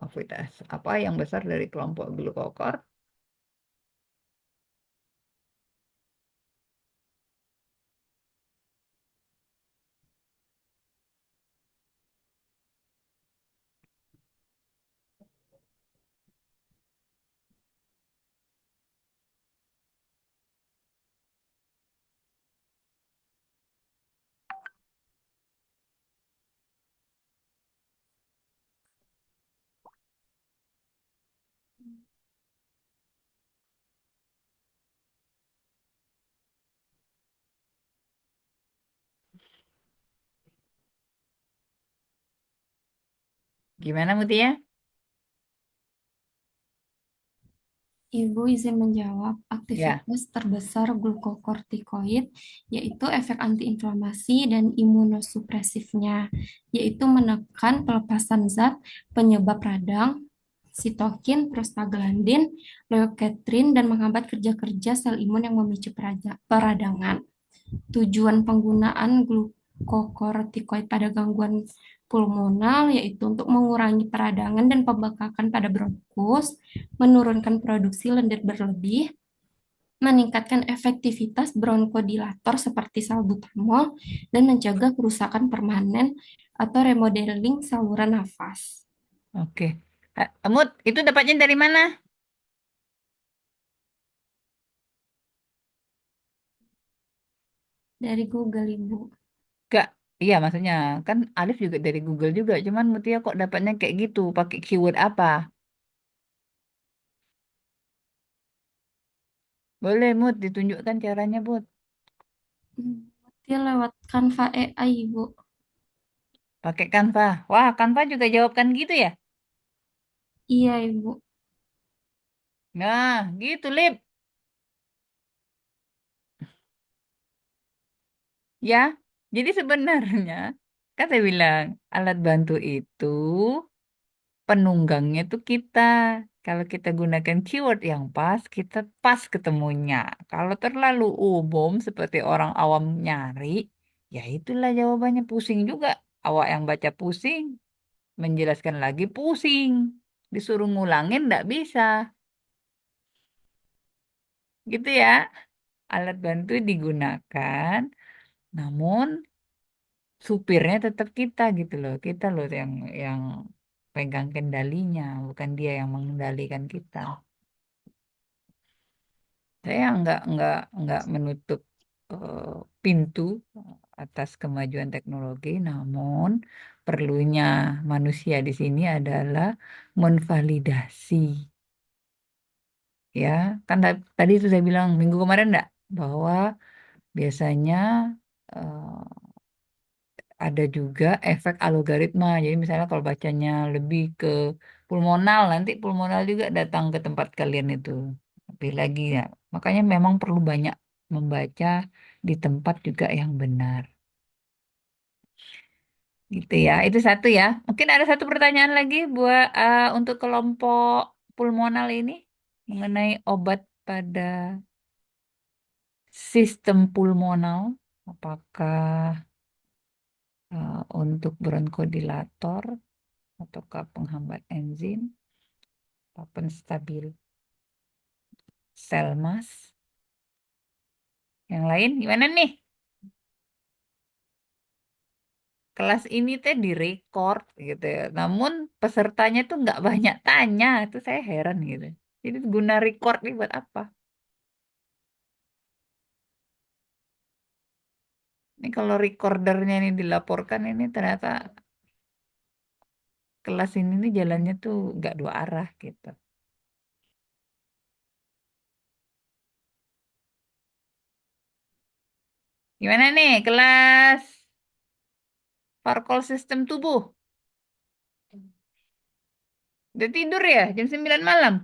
aktivitas apa yang besar dari kelompok glukokor? Gimana Mutia? Ibu izin menjawab, Ya, aktivitas terbesar glukokortikoid yaitu efek antiinflamasi dan imunosupresifnya, yaitu menekan pelepasan zat penyebab radang, sitokin, prostaglandin, leuketrin, dan menghambat kerja-kerja sel imun yang memicu peradangan. Tujuan penggunaan glukokortikoid pada gangguan pulmonal yaitu untuk mengurangi peradangan dan pembengkakan pada bronkus, menurunkan produksi lendir berlebih, meningkatkan efektivitas bronkodilator seperti salbutamol, dan mencegah kerusakan permanen atau remodeling saluran nafas. oke. Mut, itu dapatnya dari mana? Dari Google, Ibu. Gak, iya maksudnya kan Alif juga dari Google juga, cuman Mutia kok dapatnya kayak gitu, pakai keyword apa? Boleh Mut, ditunjukkan caranya Mut. Dia lewat Canva AI, Ibu. Pakai Canva. Wah, Canva juga jawabkan gitu ya? Iya, Ibu. Nah, gitu Lip. Ya, jadi sebenarnya kan saya bilang alat bantu itu penunggangnya tuh kita. Kalau kita gunakan keyword yang pas, kita pas ketemunya. Kalau terlalu umum seperti orang awam nyari, ya itulah jawabannya pusing juga. Awak yang baca pusing, menjelaskan lagi pusing. Disuruh ngulangin nggak bisa. Gitu ya. Alat bantu digunakan, namun supirnya tetap kita gitu loh. Kita loh yang pegang kendalinya, bukan dia yang mengendalikan kita. Saya nggak menutup eh, pintu atas kemajuan teknologi, namun perlunya manusia di sini adalah menvalidasi. Ya, kan tadi itu saya bilang minggu kemarin enggak bahwa biasanya eh, ada juga efek algoritma. Jadi misalnya kalau bacanya lebih ke pulmonal, nanti pulmonal juga datang ke tempat kalian itu. Lebih lagi ya. Makanya memang perlu banyak membaca di tempat juga yang benar. Gitu ya. Itu satu ya. Mungkin ada satu pertanyaan lagi buat untuk kelompok pulmonal ini mengenai obat pada sistem pulmonal. Apakah untuk bronkodilator ataukah penghambat enzim atau penstabil sel mas. Yang lain gimana nih? Kelas ini teh direcord gitu ya. Namun pesertanya tuh nggak banyak tanya. Itu saya heran gitu. Jadi guna record nih buat apa? Ini kalau recordernya ini dilaporkan ini ternyata kelas ini nih jalannya tuh nggak dua arah gitu. Gimana nih kelas parkol sistem tubuh? Udah tidur ya jam 9 malam?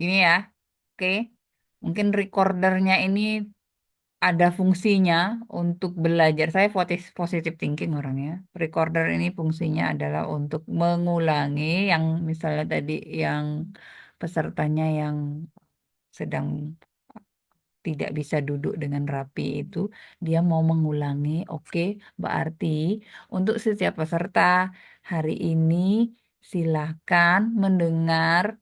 Gini ya, oke. Mungkin recordernya ini ada fungsinya untuk belajar. Saya positive thinking orangnya. Recorder ini fungsinya adalah untuk mengulangi yang misalnya tadi yang pesertanya yang sedang tidak bisa duduk dengan rapi itu, dia mau mengulangi. Oke, berarti untuk setiap peserta hari ini silakan mendengar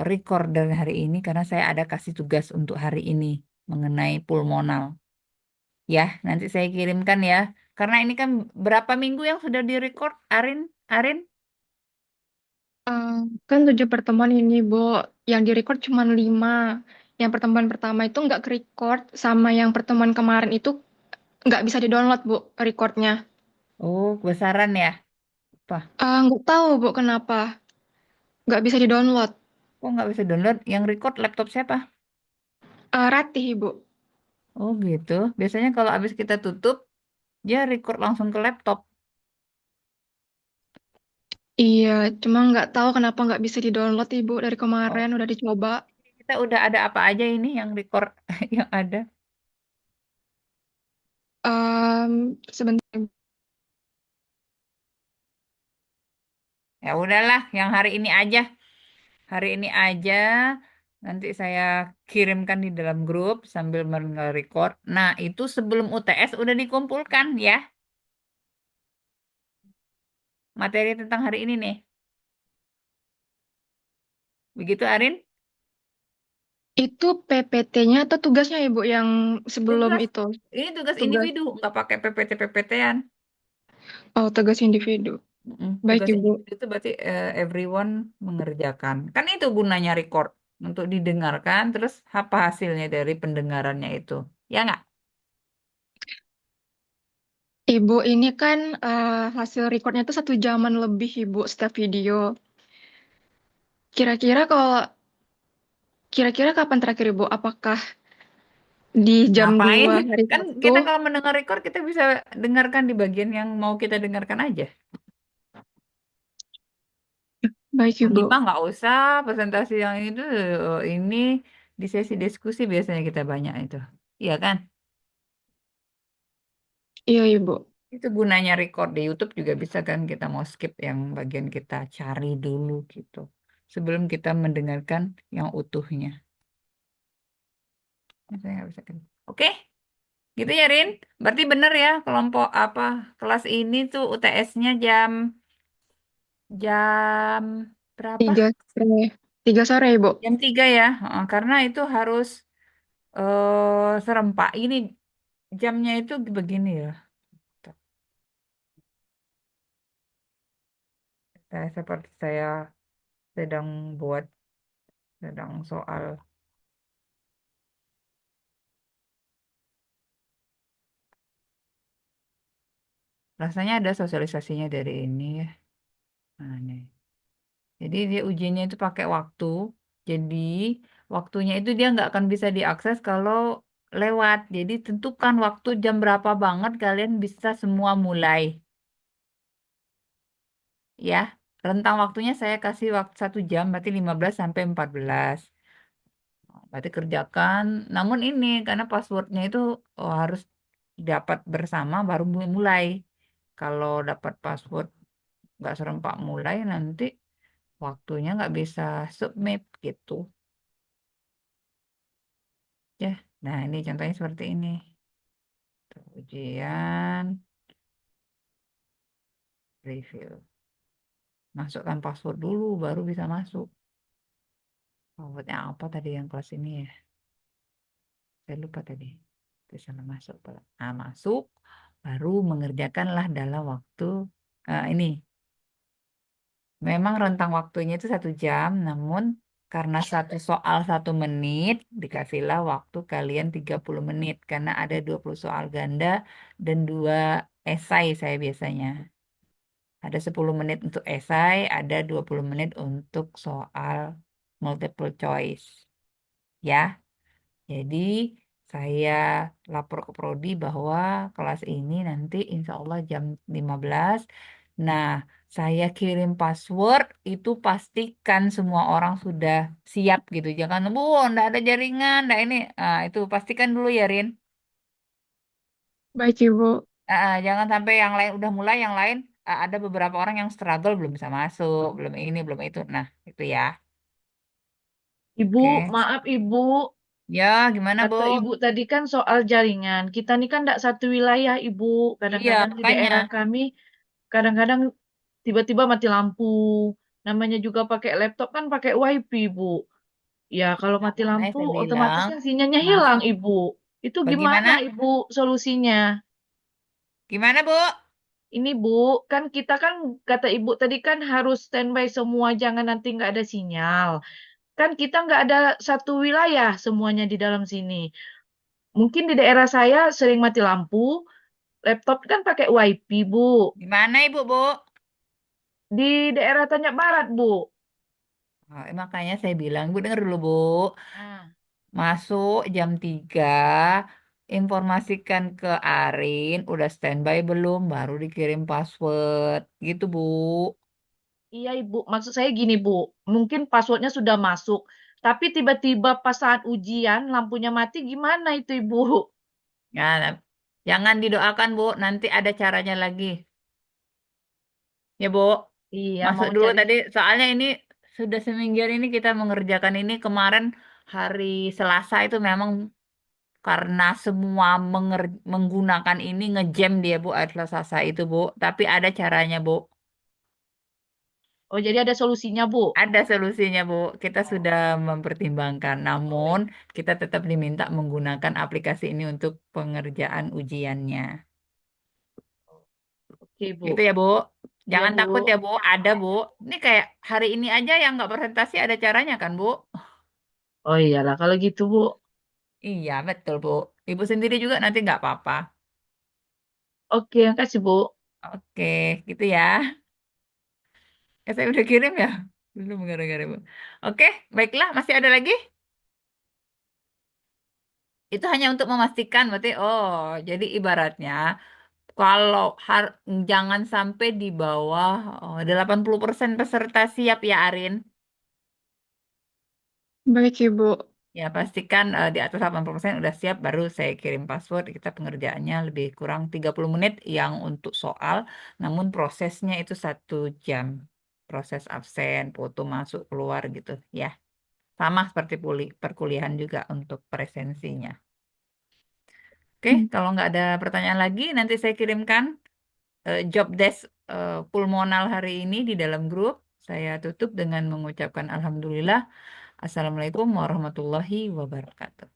recorder hari ini karena saya ada kasih tugas untuk hari ini mengenai pulmonal. Ya, nanti saya kirimkan ya. Karena ini kan berapa minggu yang sudah direcord, Arin? Arin? Eh, kan 7 pertemuan ini, Bu. Yang direcord cuma 5. Yang pertemuan pertama itu nggak ke-record, sama yang pertemuan kemarin itu nggak bisa di-download, Bu, recordnya. Oh, kebesaran ya? Apa? Nggak tahu, Bu, kenapa. Nggak bisa di-download. Kok nggak bisa download? Yang record laptop siapa? Ratih, Bu. Oh gitu. Biasanya kalau habis kita tutup, dia record langsung ke laptop. Iya, cuma nggak tahu kenapa nggak bisa di-download Ibu dari Oh, kemarin udah dicoba. kita udah ada apa aja ini yang record yang ada. Sebentar. Ya udahlah, yang hari ini aja. Hari ini aja. Nanti saya kirimkan di dalam grup sambil merecord. Nah, itu sebelum UTS udah dikumpulkan ya. Materi tentang hari ini nih. Begitu, Arin? Itu PPT-nya atau tugasnya Ibu yang sebelum Tugas. itu? Ini tugas Tugas. individu, nggak pakai PPT-PPT-an. Oh, tugas individu. Baik Tugas Ibu. individu itu berarti everyone mengerjakan. Kan itu gunanya record. Untuk didengarkan, terus apa hasilnya dari pendengarannya itu. Ya nggak? Ibu ini kan hasil recordnya itu 1 jaman lebih Ibu setiap video. Kira-kira kalau kira-kira kapan terakhir Ibu? Apakah di jam Ngapain? 2 hari Kan Sabtu? kita kalau mendengar record, kita bisa dengarkan di bagian yang mau kita dengarkan aja. Baik Ini Ibu. mah nggak usah presentasi yang itu, ini di sesi diskusi biasanya kita banyak itu. Iya kan? Iya Ibu. Itu gunanya record di YouTube juga bisa kan kita mau skip yang bagian kita cari dulu gitu. Sebelum kita mendengarkan yang utuhnya. Saya nggak bisa kan. Oke, gitu ya Rin. Berarti bener ya kelompok apa kelas ini tuh UTS-nya jam berapa? 3 sore. 3 sore Ibu. Jam 3 ya. Heeh, karena itu harus serempak. Ini jamnya itu begini ya. Saya seperti saya sedang buat sedang soal. Rasanya ada sosialisasinya dari ini ya. Nah, nih. Jadi dia ujiannya itu pakai waktu. Jadi waktunya itu dia nggak akan bisa diakses kalau lewat. Jadi tentukan waktu jam berapa banget kalian bisa semua mulai. Ya, rentang waktunya saya kasih waktu 1 jam, berarti 15 sampai 14. Berarti kerjakan. Namun ini karena passwordnya itu harus dapat bersama baru mulai. Kalau dapat password nggak serempak mulai nanti waktunya nggak bisa submit gitu. Ya, nah ini contohnya seperti ini. Tuh, ujian, review. Masukkan password dulu, baru bisa masuk. Passwordnya apa tadi yang kelas ini ya? Saya lupa tadi. Itu salah masuk. Nah, masuk, baru mengerjakanlah dalam waktu ini. Memang rentang waktunya itu 1 jam, namun karena satu soal 1 menit, dikasihlah waktu kalian 30 menit. Karena ada 20 soal ganda dan 2 esai saya biasanya. Ada 10 menit untuk esai, ada 20 menit untuk soal multiple choice. Ya, jadi saya lapor ke Prodi bahwa kelas ini nanti insya Allah jam 15. Nah, saya kirim password, itu pastikan semua orang sudah siap gitu. Jangan, bu, ndak ada jaringan, ndak ini. Ah, itu pastikan dulu ya, Rin. Baik Ibu. Jangan sampai yang lain udah mulai, yang lain ada beberapa orang yang struggle belum bisa masuk, belum ini, belum itu. Nah, itu ya. Ibu, Oke. maaf Ibu. Ya, gimana, Bu? Kata Ibu tadi kan soal jaringan. Kita ini kan tidak satu wilayah, Ibu. Iya, Kadang-kadang di makanya. daerah kami, kadang-kadang tiba-tiba mati lampu. Namanya juga pakai laptop kan pakai WiFi, Ibu. Ya, kalau Nah, mati makanya lampu saya otomatis bilang kan sinyalnya hilang, masuk. Ibu. Itu gimana, Bagaimana? Ibu, solusinya? Gimana, Bu? Ini, Bu, kan kita kan, kata Ibu tadi kan harus standby semua, jangan nanti nggak ada sinyal. Kan kita nggak ada satu wilayah semuanya di dalam sini. Mungkin di daerah saya sering mati lampu, laptop kan pakai WiFi, Bu. Gimana, Ibu, Bu? Di daerah Tanjak Barat, Bu. Oh, makanya saya bilang, Bu, dengar dulu, Bu. Nah, Masuk jam 3, informasikan ke Arin, udah standby belum, baru dikirim password. Gitu, Bu. Iya, Ibu. Maksud saya gini, Bu. Mungkin passwordnya sudah masuk. Tapi tiba-tiba pas saat ujian, lampunya mati, gimana itu, Ibu? Ya, jangan didoakan, Bu. Nanti ada caranya lagi. Ya, Bu. Iya, Masuk mau dulu cari. tadi. Soalnya ini sudah semingguan ini kita mengerjakan ini. Kemarin hari Selasa itu memang karena semua menggunakan ini ngejam dia, Bu, Atlas Selasa itu, Bu. Tapi ada caranya, Bu. Oh, jadi ada solusinya, Bu. Ada solusinya, Bu. Kita Oh, sudah mempertimbangkan. Namun, kita tetap diminta menggunakan aplikasi ini untuk pengerjaan ujiannya. oke, Gitu Bu. ya, Bu. Iya, Jangan Bu. takut ya, Bu. Ada, Bu. Ini kayak hari ini aja yang nggak presentasi ada caranya kan, Bu? Oh iyalah, kalau gitu, Bu. Iya, betul, Bu. Ibu sendiri juga nanti nggak apa-apa. Oke, makasih, Bu. Oke, gitu ya. Saya udah kirim ya? Belum gara-gara, Bu. Oke, baiklah. Masih ada lagi? Itu hanya untuk memastikan, berarti, oh, jadi ibaratnya kalau jangan sampai di bawah 80% peserta siap ya, Arin. Baik, Ibu. Ya, pastikan di atas 80% udah siap, baru saya kirim password. Kita pengerjaannya lebih kurang 30 menit yang untuk soal, namun prosesnya itu 1 jam. Proses absen, foto masuk, keluar gitu ya. Sama seperti perkuliahan juga untuk presensinya. Oke, Hmm. kalau nggak ada pertanyaan lagi, nanti saya kirimkan job desk pulmonal hari ini di dalam grup. Saya tutup dengan mengucapkan Alhamdulillah. Assalamualaikum warahmatullahi wabarakatuh.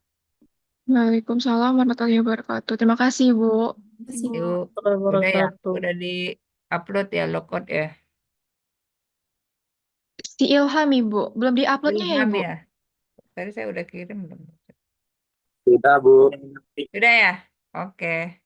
Waalaikumsalam warahmatullahi wabarakatuh. Terima kasih, Bu. Kasih. Yuk, udah ya, Wabarakatuh. udah di-upload ya, logout ya. Si Ilham, Ibu. Belum diuploadnya ya, Ilham Ibu? ya. Tadi saya udah kirim belum? Kita, Bu. Udah ya? Oke.